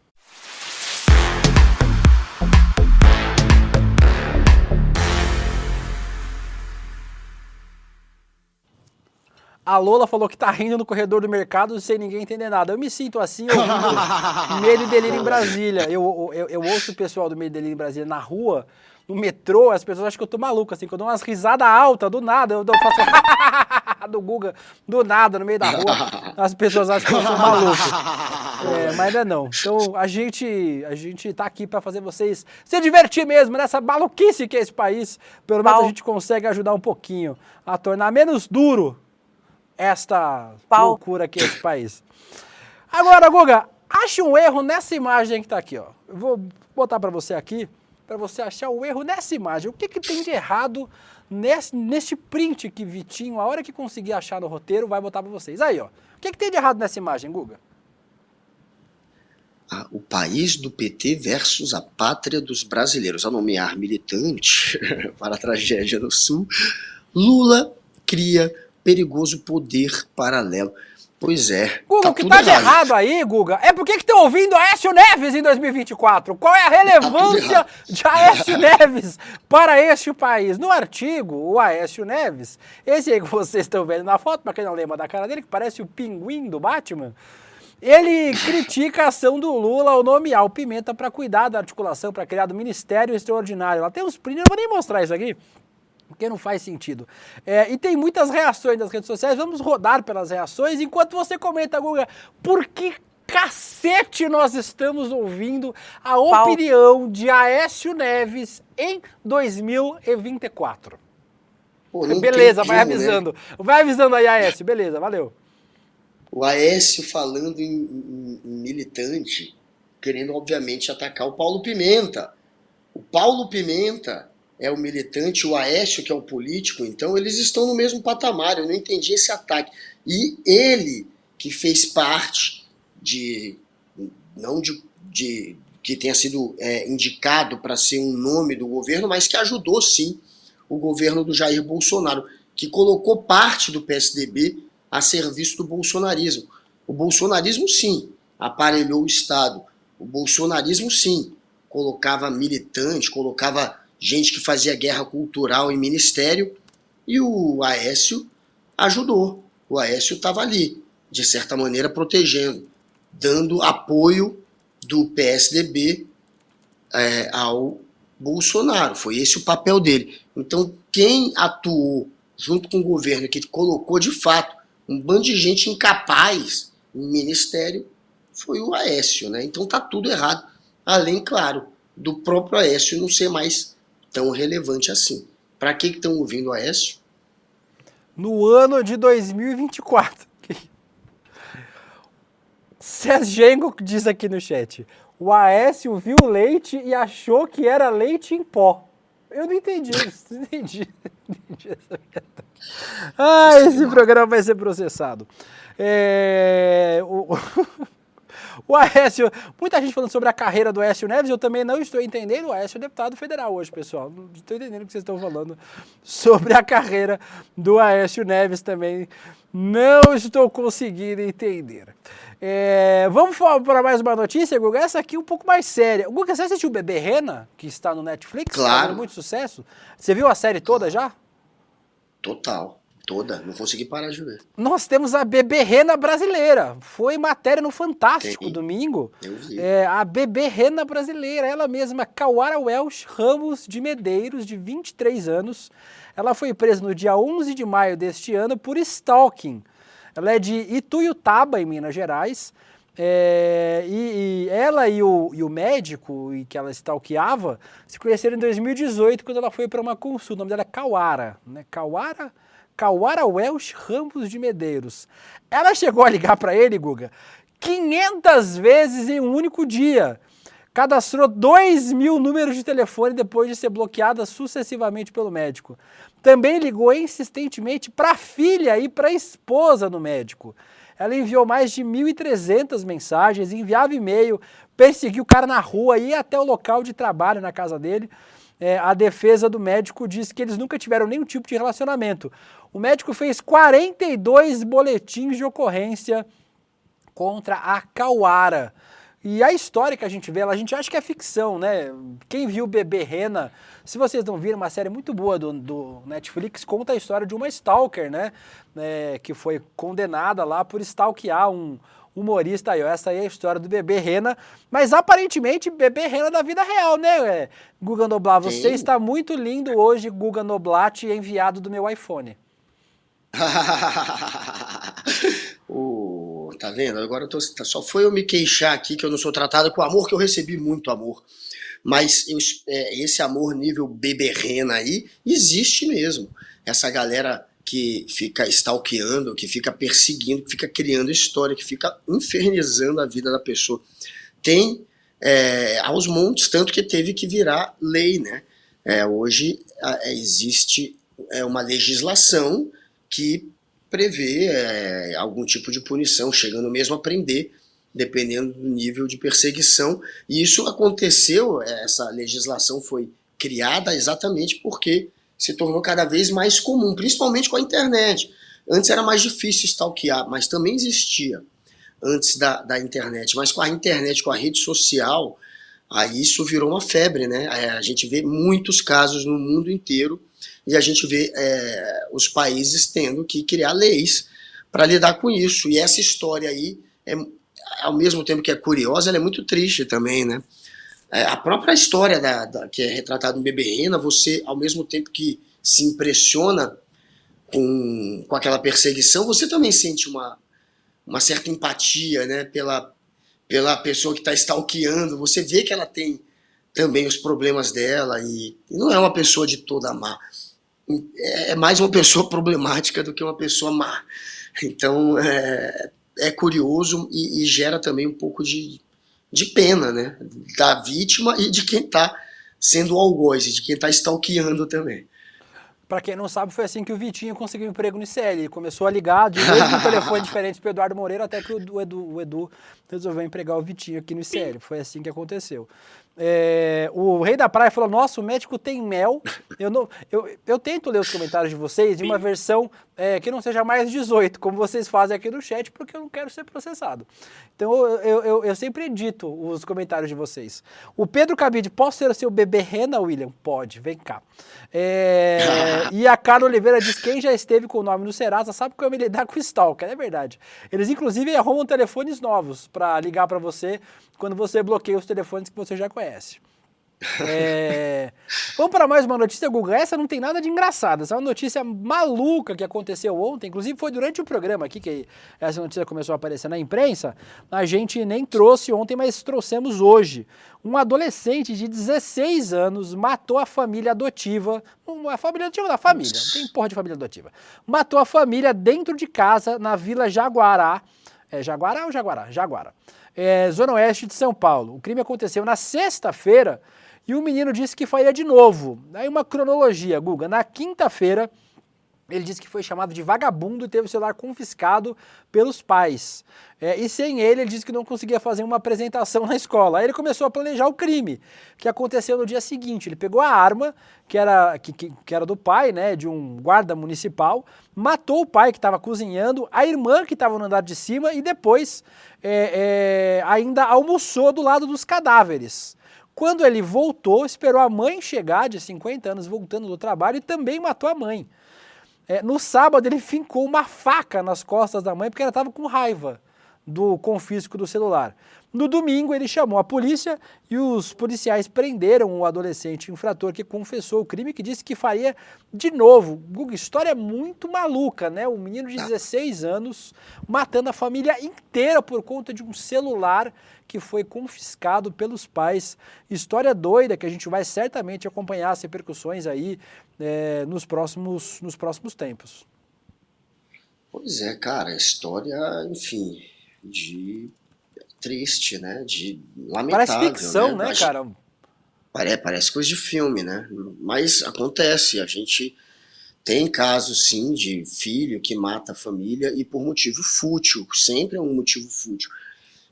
A Lola falou que tá rindo no corredor do mercado sem ninguém entender nada. Eu me sinto assim ouvindo Medo e Delírio em Brasília. Eu ouço o pessoal do Medo e Delírio em Brasília na rua, no metrô, as pessoas acham que eu tô maluco, assim, que eu dou umas risadas altas, do nada, eu faço do Guga, do nada, no meio da rua, as pessoas acham que eu sou maluco. Mas não. Então, a gente tá aqui pra fazer vocês se divertir mesmo nessa maluquice que é esse país. Pelo menos a gente consegue ajudar um pouquinho a tornar menos duro esta loucura que é esse país. Agora, Guga, ache um erro nessa imagem que tá aqui, ó. Eu vou botar pra você aqui, para você achar o erro nessa imagem. O que tem de errado neste print que Vitinho, a hora que conseguir achar no roteiro, vai botar pra vocês. Aí, ó. O que tem de errado nessa imagem, Guga? O país do PT versus a pátria dos brasileiros. Ao nomear militante para a tragédia no Sul, Lula cria perigoso poder paralelo. Pois é. Guga, o que tá de errado aí, Guga, é porque que estão ouvindo Aécio Neves em 2024. Qual é a relevância de Aécio Neves para este país? No artigo, o Aécio Neves, esse aí que vocês estão vendo na foto, para quem não lembra da cara dele, que parece o pinguim do Batman, ele critica a ação do Lula ao nomear o Pimenta para cuidar da articulação, para criar do Ministério Extraordinário. Lá tem uns prints, não vou nem mostrar isso aqui, porque não faz sentido. E tem muitas reações das redes sociais, vamos rodar pelas reações, enquanto você comenta, Guga, por que cacete nós estamos ouvindo a opinião de Aécio Neves em 2024? Pô, beleza, vai como, avisando. né? Vai avisando aí, Aécio, beleza, valeu. O Aécio falando em militante, querendo obviamente atacar o Paulo Pimenta. O Paulo Pimenta é o militante, o Aécio que é o político, então eles estão no mesmo patamar, eu não entendi esse ataque. E ele que fez parte não de que tenha sido indicado para ser um nome do governo, mas que ajudou sim o governo do Jair Bolsonaro, que colocou parte do PSDB a serviço do bolsonarismo. O bolsonarismo, sim, aparelhou o Estado. O bolsonarismo, sim, colocava militante, colocava gente que fazia guerra cultural em ministério, e o Aécio ajudou. O Aécio estava ali, de certa maneira, protegendo, dando apoio do PSDB ao Bolsonaro. Foi esse o papel dele. Então, quem atuou junto com o governo, que colocou de fato um bando de gente incapaz no ministério, foi o Aécio, né? Então tá tudo errado. Além, claro, do próprio Aécio não ser mais tão relevante assim. Para que estão ouvindo o Aécio? No ano de 2024. Sergengo diz aqui no chat: o Aécio viu leite e achou que era leite em pó. Eu não entendi isso, não entendi essa merda. Esse programa vai ser processado. O Aécio, muita gente falando sobre a carreira do Aécio Neves, eu também não estou entendendo. O Aécio é deputado federal hoje, pessoal. Não estou entendendo o que vocês estão falando sobre a carreira do Aécio Neves também. Não estou conseguindo entender. Vamos para mais uma notícia, Guga? Essa aqui é um pouco mais séria. Guga, você assistiu o Bebê Rena, que está no Netflix? Claro. Tá fazendo muito sucesso. Você viu a série toda já? Total. Toda. Não consegui parar de ver. Nós temos a Bebê Rena brasileira. Foi matéria no Fantástico domingo. Eu vi. A Bebê Rena brasileira, ela mesma, Cauara Welsh Ramos de Medeiros, de 23 anos. Ela foi presa no dia 11 de maio deste ano por stalking. Ela é de Ituiutaba, em Minas Gerais. E ela e o médico que ela stalkeava se conheceram em 2018, quando ela foi para uma consulta. O nome dela é Cauara, né? Cauara Welsh Ramos de Medeiros. Ela chegou a ligar para ele, Guga, 500 vezes em um único dia. Cadastrou 2.000 números de telefone depois de ser bloqueada sucessivamente pelo médico. Também ligou insistentemente para a filha e para a esposa do médico. Ela enviou mais de 1.300 mensagens, enviava e-mail, perseguiu o cara na rua, ia até o local de trabalho na casa dele. A defesa do médico diz que eles nunca tiveram nenhum tipo de relacionamento. O médico fez 42 boletins de ocorrência contra a Cauara. E a história que a gente vê, a gente acha que é ficção, né? Quem viu Bebê Rena, se vocês não viram, uma série muito boa do Netflix, conta a história de uma stalker, né? Que foi condenada lá por stalkear um humorista aí, ó. Essa aí é a história do Bebê Rena, mas aparentemente Bebê Rena da vida real, né? Guga Noblat, você está muito lindo hoje, Guga Noblat, enviado do meu iPhone. Tá vendo? Agora só foi eu me queixar aqui que eu não sou tratado com amor, que eu recebi muito amor. Mas esse amor nível Bebê Rena aí existe mesmo. Essa galera que fica stalkeando, que fica perseguindo, que fica criando história, que fica infernizando a vida da pessoa. Tem aos montes, tanto que teve que virar lei, né? Hoje existe uma legislação que prevê algum tipo de punição, chegando mesmo a prender, dependendo do nível de perseguição. E isso aconteceu, essa legislação foi criada exatamente porque se tornou cada vez mais comum, principalmente com a internet. Antes era mais difícil stalkear, mas também existia antes da internet. Mas com a internet, com a rede social, aí isso virou uma febre, né? A gente vê muitos casos no mundo inteiro e a gente vê os países tendo que criar leis para lidar com isso. E essa história aí, ao mesmo tempo que é curiosa, ela é muito triste também, né? A própria história que é retratada no Bebê Rena, você, ao mesmo tempo que se impressiona com aquela perseguição, você também sente uma certa empatia, né, pela pessoa que está stalkeando. Você vê que ela tem também os problemas dela e não é uma pessoa de toda má. É mais uma pessoa problemática do que uma pessoa má. Então é curioso e gera também um pouco de pena, né, da vítima e de quem está sendo o algoz, de quem está stalkeando também. Pra quem não sabe, foi assim que o Vitinho conseguiu um emprego no ICL. Ele começou a ligar de mesmo telefone diferente pro Eduardo Moreira, até que o Edu resolveu empregar o Vitinho aqui no ICL. Foi assim que aconteceu. O Rei da Praia falou, nossa, o médico tem mel. Eu tento ler os comentários de vocês em uma versão que não seja mais 18, como vocês fazem aqui no chat, porque eu não quero ser processado. Então eu sempre edito os comentários de vocês. O Pedro Cabide, posso ser o seu bebê Rena, William? Pode, vem cá. E a Carla Oliveira diz, quem já esteve com o nome no Serasa sabe como lidar com o stalker. É verdade. Eles inclusive arrumam telefones novos para ligar para você quando você bloqueia os telefones que você já conhece. Vamos para mais uma notícia, Guga. Essa não tem nada de engraçado, essa é uma notícia maluca que aconteceu ontem, inclusive foi durante o programa aqui que essa notícia começou a aparecer na imprensa. A gente nem trouxe ontem, mas trouxemos hoje. Um adolescente de 16 anos matou a família adotiva, a família adotiva da família, não tem porra de família adotiva, matou a família dentro de casa na Vila Jaguará. Jaguará ou Jaguará? Jaguará. Zona Oeste de São Paulo. O crime aconteceu na sexta-feira e o menino disse que faria de novo. Aí uma cronologia, Guga. Na quinta-feira, ele disse que foi chamado de vagabundo e teve o celular confiscado pelos pais. E sem ele disse que não conseguia fazer uma apresentação na escola. Aí ele começou a planejar o crime, que aconteceu no dia seguinte. Ele pegou a arma, que era do pai, né, de um guarda municipal, matou o pai que estava cozinhando, a irmã que estava no andar de cima e depois ainda almoçou do lado dos cadáveres. Quando ele voltou, esperou a mãe chegar, de 50 anos, voltando do trabalho, e também matou a mãe. No sábado ele fincou uma faca nas costas da mãe porque ela estava com raiva do confisco do celular. No domingo ele chamou a polícia e os policiais prenderam o adolescente infrator que confessou o crime, que disse que faria de novo. Guga, história muito maluca, né? Um menino de 16 anos matando a família inteira por conta de um celular que foi confiscado pelos pais. História doida que a gente vai certamente acompanhar as repercussões aí nos próximos tempos. Pois é, cara, história, enfim, triste, né? De lamentável. Parece ficção, né, cara? Parece coisa de filme, né? Mas acontece, a gente tem casos, sim, de filho que mata a família e por motivo fútil, sempre é um motivo fútil.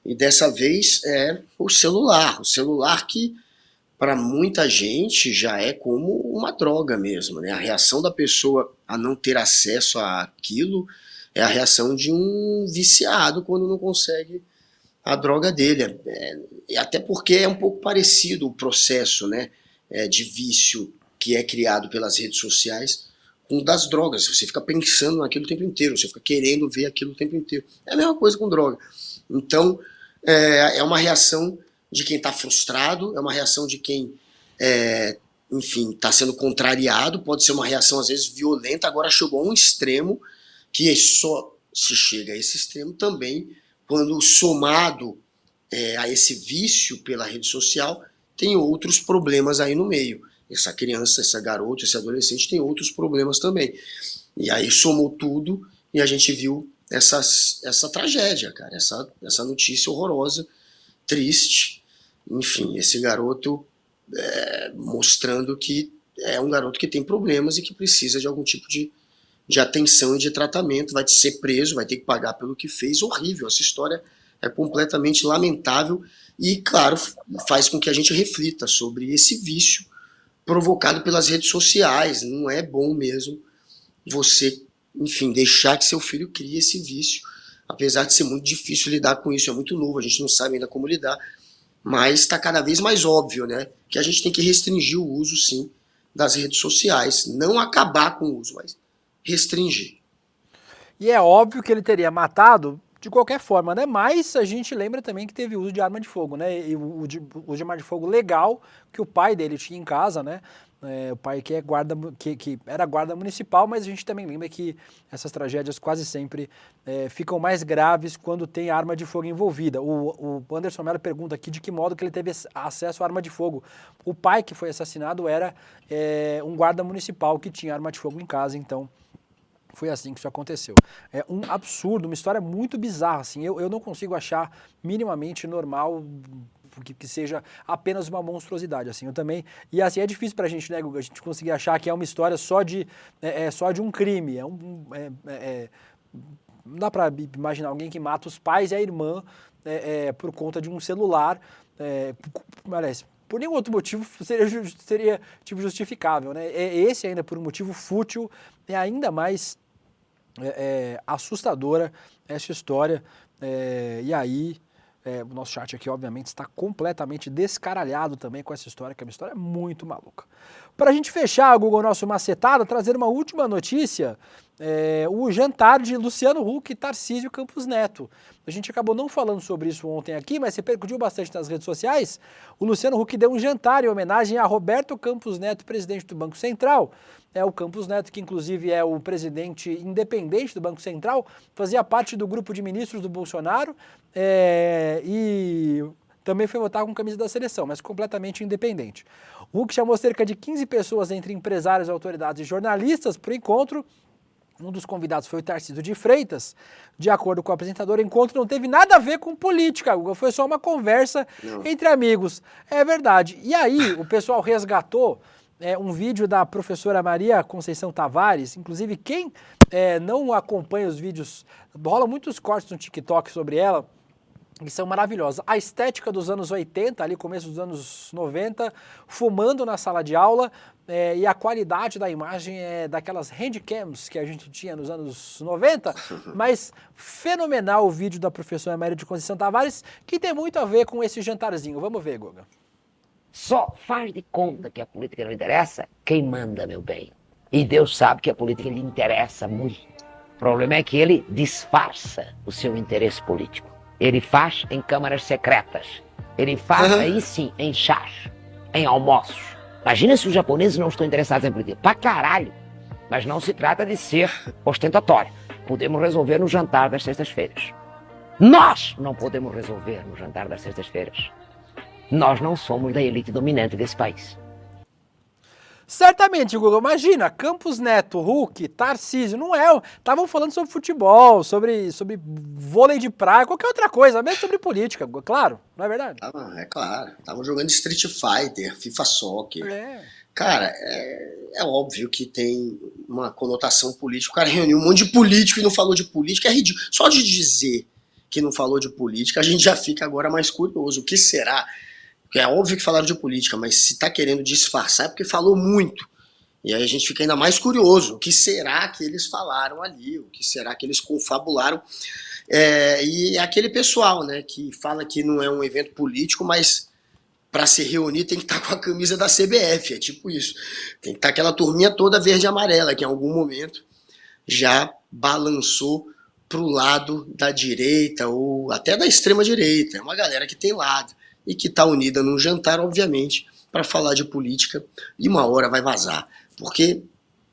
E dessa vez é o celular que para muita gente já é como uma droga mesmo, né? A reação da pessoa a não ter acesso àquilo é a reação de um viciado quando não consegue a droga dele. Até porque é um pouco parecido o processo, né, de vício que é criado pelas redes sociais com o das drogas. Você fica pensando naquilo o tempo inteiro, você fica querendo ver aquilo o tempo inteiro. É a mesma coisa com droga. Então, é uma reação de quem está frustrado, é uma reação de quem, enfim, está sendo contrariado, pode ser uma reação às vezes violenta, agora chegou a um extremo que só se chega a esse extremo também quando somado a esse vício pela rede social, tem outros problemas aí no meio. Essa criança, essa garota, esse adolescente tem outros problemas também. E aí somou tudo e a gente viu essa tragédia, cara, essa notícia horrorosa, triste. Enfim, esse garoto mostrando que é um garoto que tem problemas e que precisa de algum tipo de atenção e de tratamento, vai ser preso, vai ter que pagar pelo que fez. Horrível, essa história é completamente lamentável e, claro, faz com que a gente reflita sobre esse vício provocado pelas redes sociais. Não é bom mesmo você, enfim, deixar que seu filho crie esse vício, apesar de ser muito difícil lidar com isso, é muito novo, a gente não sabe ainda como lidar, mas está cada vez mais óbvio, né, que a gente tem que restringir o uso, sim, das redes sociais, não acabar com o uso, mas restringir. E é óbvio que ele teria matado de qualquer forma, né? Mas a gente lembra também que teve uso de arma de fogo, né? E o uso de arma de fogo legal que o pai dele tinha em casa, né? O pai que era guarda municipal, mas a gente também lembra que essas tragédias quase sempre ficam mais graves quando tem arma de fogo envolvida. O Anderson Mello pergunta aqui de que modo que ele teve acesso à arma de fogo. O pai que foi assassinado era um guarda municipal que tinha arma de fogo em casa, então foi assim que isso aconteceu. É um absurdo, uma história muito bizarra, assim. Eu não consigo achar minimamente normal que seja apenas uma monstruosidade, assim. Eu também... E assim, é difícil pra gente, né, Guga, a gente conseguir achar que é uma história só de um crime. Não dá pra imaginar alguém que mata os pais e a irmã por conta de um celular. Aliás, por nenhum outro motivo seria tipo justificável, né? Esse ainda por um motivo fútil, é ainda mais assustadora essa história. E aí, o nosso chat aqui, obviamente, está completamente descaralhado também com essa história, que é uma história muito maluca. Para a gente fechar, Google, o nosso macetado, trazer uma última notícia, o jantar de Luciano Huck e Tarcísio Campos Neto. A gente acabou não falando sobre isso ontem aqui, mas repercutiu bastante nas redes sociais. O Luciano Huck deu um jantar em homenagem a Roberto Campos Neto, presidente do Banco Central. O Campos Neto, que inclusive é o presidente independente do Banco Central, fazia parte do grupo de ministros do Bolsonaro e também foi votar com camisa da seleção, mas completamente independente. O Huck chamou cerca de 15 pessoas, entre empresários, autoridades e jornalistas, para o encontro. Um dos convidados foi o Tarcísio de Freitas. De acordo com o apresentador, o encontro não teve nada a ver com política, Guga, foi só uma conversa entre amigos. É verdade. E aí, o pessoal resgatou um vídeo da professora Maria Conceição Tavares. Inclusive, quem não acompanha os vídeos, rola muitos cortes no TikTok sobre ela, que são maravilhosos. A estética dos anos 80, ali começo dos anos 90, fumando na sala de aula, e a qualidade da imagem é daquelas handcams que a gente tinha nos anos 90, mas fenomenal o vídeo da professora Maria de Conceição Tavares, que tem muito a ver com esse jantarzinho. Vamos ver, Guga. Só faz de conta que a política não interessa quem manda, meu bem. E Deus sabe que a política lhe interessa muito. O problema é que ele disfarça o seu interesse político. Ele faz em câmaras secretas. Ele faz, aí sim, em chás, em almoços. Imagina se os japoneses não estão interessados em política. Pra caralho. Mas não se trata de ser ostentatório. Podemos resolver no jantar das sextas-feiras. Nós não podemos resolver no jantar das sextas-feiras. Nós não somos da elite dominante desse país. Certamente, Google, imagina, Campos Neto, Huck, Tarcísio, não é... Estavam falando sobre futebol, sobre vôlei de praia, qualquer outra coisa, mesmo sobre política, claro, não é verdade? É claro, estavam jogando Street Fighter, FIFA Soccer. Cara, é óbvio que tem uma conotação política. O cara reuniu um monte de político e não falou de política, é ridículo. Só de dizer que não falou de política, a gente já fica agora mais curioso. O que será? Porque é óbvio que falaram de política, mas se tá querendo disfarçar é porque falou muito. E aí a gente fica ainda mais curioso. O que será que eles falaram ali? O que será que eles confabularam? E aquele pessoal, né, que fala que não é um evento político, mas para se reunir tem que estar com a camisa da CBF. É tipo isso. Tem que estar aquela turminha toda verde e amarela, que em algum momento já balançou pro lado da direita ou até da extrema direita. É uma galera que tem lado e que está unida num jantar, obviamente, para falar de política, e uma hora vai vazar, porque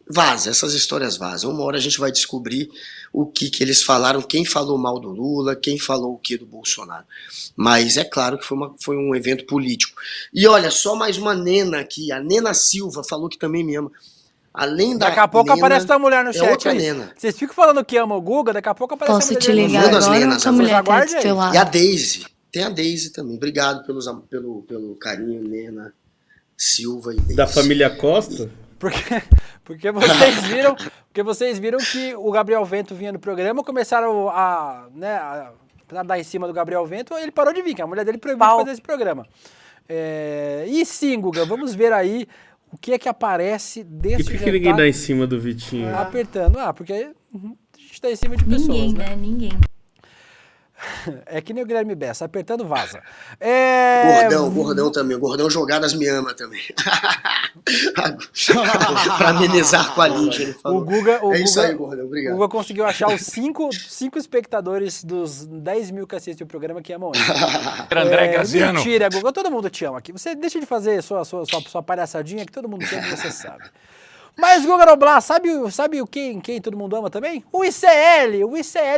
vaza, essas histórias vazam. Uma hora a gente vai descobrir o que eles falaram, quem falou mal do Lula, quem falou o que do Bolsonaro. Mas é claro que foi um evento político. E olha, só mais uma nena aqui, a Nena Silva falou que também me ama. Além da daqui a pouco Nena, aparece tua mulher no chat outra aí. Nena. Vocês ficam falando que ama o Guga, daqui a pouco aparece Posso a mulher te ligar Uma das agora nenas, ou tua mulher tá aguarde do teu aí. lado? E a Daisy. Tem a Daisy também. Obrigado pelo carinho, Nena. Silva e Mendes. Da família Costa? Porque vocês viram que o Gabriel Vento vinha no programa, começaram a dar em cima do Gabriel Vento, ele parou de vir, que a mulher dele proibiu de fazer esse programa. E sim, Guga, vamos ver aí o que é que aparece desse jantar. E por que ninguém dá em cima do Vitinho? Apertando. Porque a gente dá em cima de pessoas, Ninguém, né? Ninguém. É que nem o Guilherme Bessa, apertando vaza. Gordão também. O Gordão Jogadas me ama também. Pra amenizar com a Lídia, ele falou. Isso aí, Gordão, obrigado. O Guga conseguiu achar os 5 espectadores dos 10 mil que assistem o programa que amam ele. André Graziano. Mentira, Guga, todo mundo te ama aqui. Você deixa de fazer sua palhaçadinha que todo mundo te ama e você sabe. Mas, Guga Noblar, sabe quem todo mundo ama também? O ICL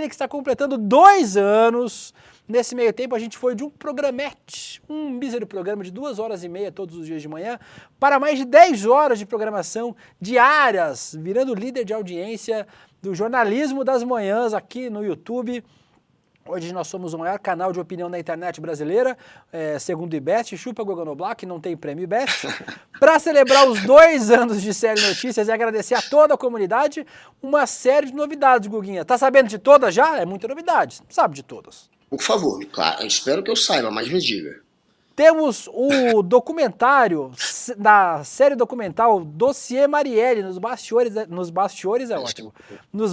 que está completando 2 anos. Nesse meio tempo, a gente foi de um programete, um mísero programa de 2h30 todos os dias de manhã, para mais de 10 horas de programação diárias, virando líder de audiência do jornalismo das manhãs aqui no YouTube. Hoje nós somos o maior canal de opinião na internet brasileira, segundo o IBEST, chupa Guga Noblar, que não tem prêmio IBEST. Para celebrar os 2 anos de Série Notícias e agradecer a toda a comunidade, uma série de novidades, Guguinha. Tá sabendo de todas já? É muita novidade, não sabe de todas. Por favor, claro, eu espero que eu saiba, mas me diga. Temos o documentário da série documental Dossiê Marielle, nos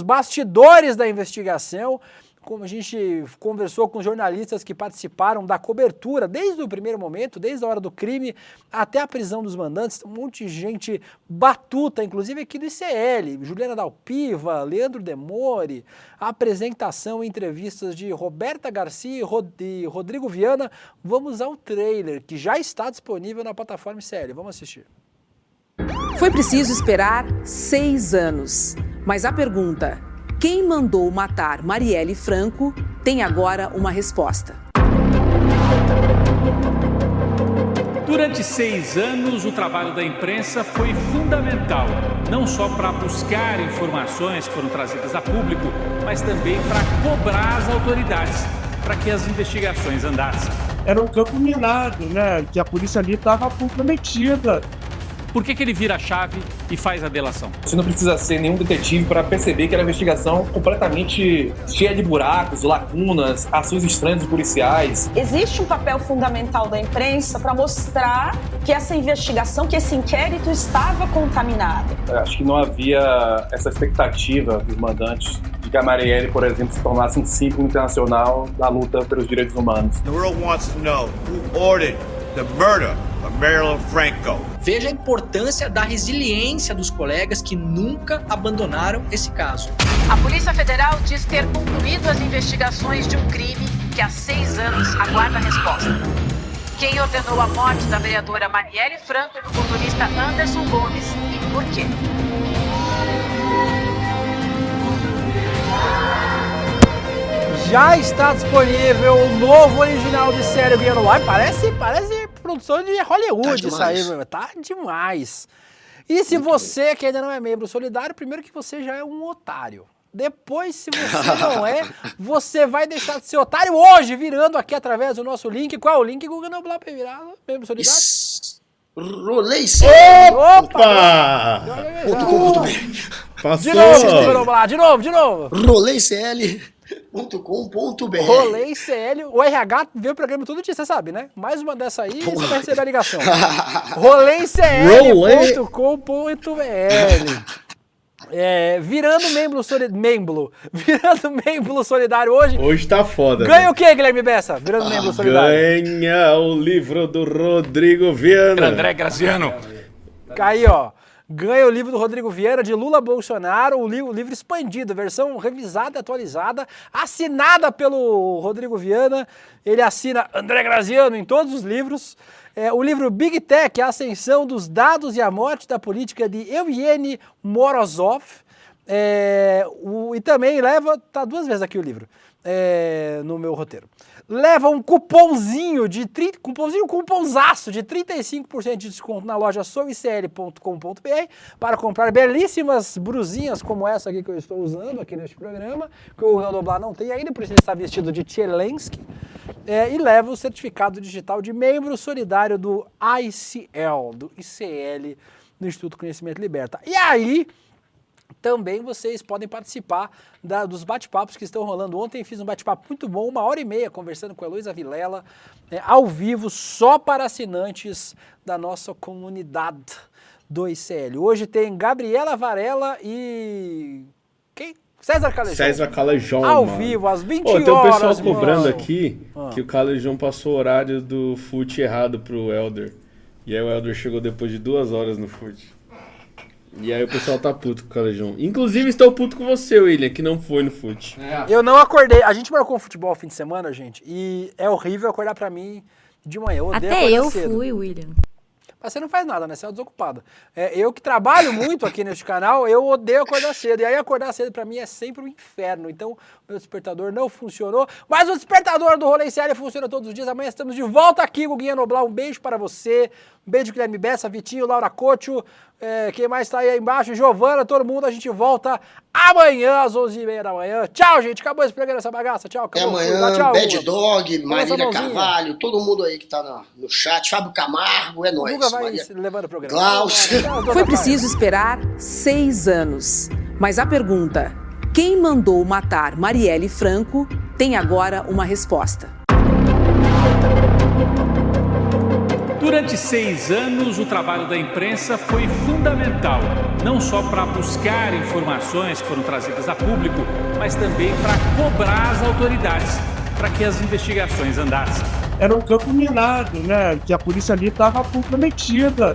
bastidores da investigação. Como a gente conversou com jornalistas que participaram da cobertura desde o primeiro momento, desde a hora do crime até a prisão dos mandantes, um monte de gente batuta, inclusive aqui do ICL, Juliana Dalpiva, Leandro Demore, a apresentação e entrevistas de Roberta Garcia e Rodrigo Viana. Vamos ao trailer, que já está disponível na plataforma ICL. Vamos assistir. Foi preciso esperar 6 anos, mas a pergunta: quem mandou matar Marielle Franco tem agora uma resposta. Durante 6 anos, o trabalho da imprensa foi fundamental, não só para buscar informações que foram trazidas a público, mas também para cobrar as autoridades, para que as investigações andassem. Era um campo minado, né? Que a polícia ali estava comprometida. Por que ele vira a chave e faz a delação? Você não precisa ser nenhum detetive para perceber que era uma investigação completamente cheia de buracos, lacunas, ações estranhas dos policiais. Existe um papel fundamental da imprensa para mostrar que essa investigação, que esse inquérito estava contaminado. Acho que não havia essa expectativa dos mandantes de que a Marielle, por exemplo, se tornasse um símbolo internacional da luta pelos direitos humanos. The world wants to know who ordered the murder of Marielle Franco. Veja a importância da resiliência dos colegas que nunca abandonaram esse caso. A Polícia Federal diz ter concluído as investigações de um crime que há 6 anos aguarda a resposta. Quem ordenou a morte da vereadora Marielle Franco e do motorista Anderson Gomes e por quê? Já está disponível o novo original de série Guga Noblar. Parece produção de Hollywood isso aí, meu. Tá demais. E se você que ainda não é membro solidário, primeiro que você já é um otário. Depois, se você não é, você vai deixar de ser otário hoje, virando aqui através do nosso link. Qual é o link, Guga Noblar, para virar membro solidário? Rolei Opa! Passou. De novo, Guga Noblar, de novo. Roleicl.com.br. Rolei CL, o RH vê o programa todo dia, você sabe, né? Mais uma dessa aí, você vai receber a ligação. Roleicl.com.br. Virando membro solidário hoje. Hoje tá foda. Ganha o quê, Guilherme Bessa? Virando membro solidário. Ganha o livro do Rodrigo Viana. André Graziano. Aí, ó. Ganha o livro do Rodrigo Viana, de Lula Bolsonaro, o livro expandido, versão revisada, atualizada, assinada pelo Rodrigo Viana. Ele assina André Graziano em todos os livros. O livro Big Tech, a ascensão dos dados e a morte da política, de Eugênio Morozov. E também leva, tá 2 vezes aqui o livro, no meu roteiro. Leva um cupomzinho cupomzaço de 35% de desconto na loja souicl.com.br para comprar belíssimas brusinhas como essa aqui que eu estou usando aqui neste programa, que o Randoblar não tem ainda, por isso ele está vestido de Tchelensky, e leva o certificado digital de membro solidário do ICL, do Instituto Conhecimento Liberta. E aí, também vocês podem participar dos bate-papos que estão rolando. Ontem fiz um bate-papo muito bom, 1h30, conversando com a Heloísa Vilela, ao vivo, só para assinantes da nossa comunidade do ICL. Hoje tem Gabriela Varela e... quem? César Calejão. Ao mano. vivo, às 20 horas. Tem um pessoal cobrando mano. aqui que o Calejão passou o horário do FUT errado pro Elder. E aí o Elder chegou depois de 2 horas no FUT. E aí o pessoal tá puto com o Calejão. Inclusive estou puto com você, William, que não foi no FUT. Eu não acordei. A gente marcou um futebol fim de semana, gente, e é horrível acordar pra mim de manhã. Eu odeio Até acordar eu cedo. fui, William. Mas você não faz nada, né? Você é desocupada. Eu que trabalho muito aqui neste canal, eu odeio acordar cedo. E aí acordar cedo pra mim é sempre um inferno. Então, meu despertador não funcionou. Mas o despertador do Rolê Sério funciona todos os dias. Amanhã estamos de volta aqui, Guguinha Noblar. Um beijo para você. Um beijo, Guilherme Bessa, Vitinho, Laura Couto. Quem mais tá aí embaixo? Giovana, todo mundo. A gente volta amanhã às 11h30 da manhã. Tchau, gente. Acabou esse programa, essa bagaça. Tchau. Até amanhã. Tchau, Bad Dog, Marília Carvalho, todo mundo aí que tá no chat. Fábio Camargo, é nóis. Vai levando o programa. Glaucio. Foi preciso esperar 6 anos. Mas a pergunta, quem mandou matar Marielle Franco, tem agora uma resposta. Durante 6 anos, o trabalho da imprensa foi fundamental, não só para buscar informações que foram trazidas a público, mas também para cobrar as autoridades, para que as investigações andassem. Era um campo minado, né? Que a polícia ali estava comprometida.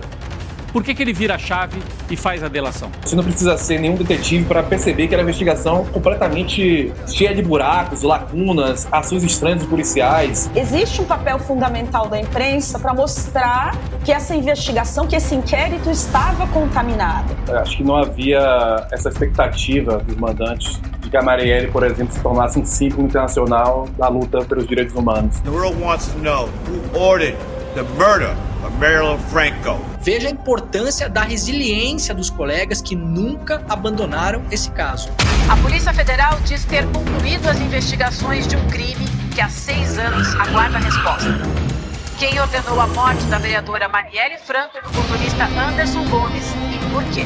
Por que ele vira a chave e faz a delação? Você não precisa ser nenhum detetive para perceber que era uma investigação completamente cheia de buracos, lacunas, ações estranhas dos policiais. Existe um papel fundamental da imprensa para mostrar que essa investigação, que esse inquérito estava contaminado. Acho que não havia essa expectativa dos mandantes de que a Marielle, por exemplo, se tornasse um símbolo internacional da luta pelos direitos humanos. The world wants to know who ordered the murder of Marilyn Franco. Veja a importância da resiliência dos colegas que nunca abandonaram esse caso. A Polícia Federal diz ter concluído as investigações de um crime que há 6 anos aguarda a resposta. Quem ordenou a morte da vereadora Marielle Franco e do motorista Anderson Gomes e por quê?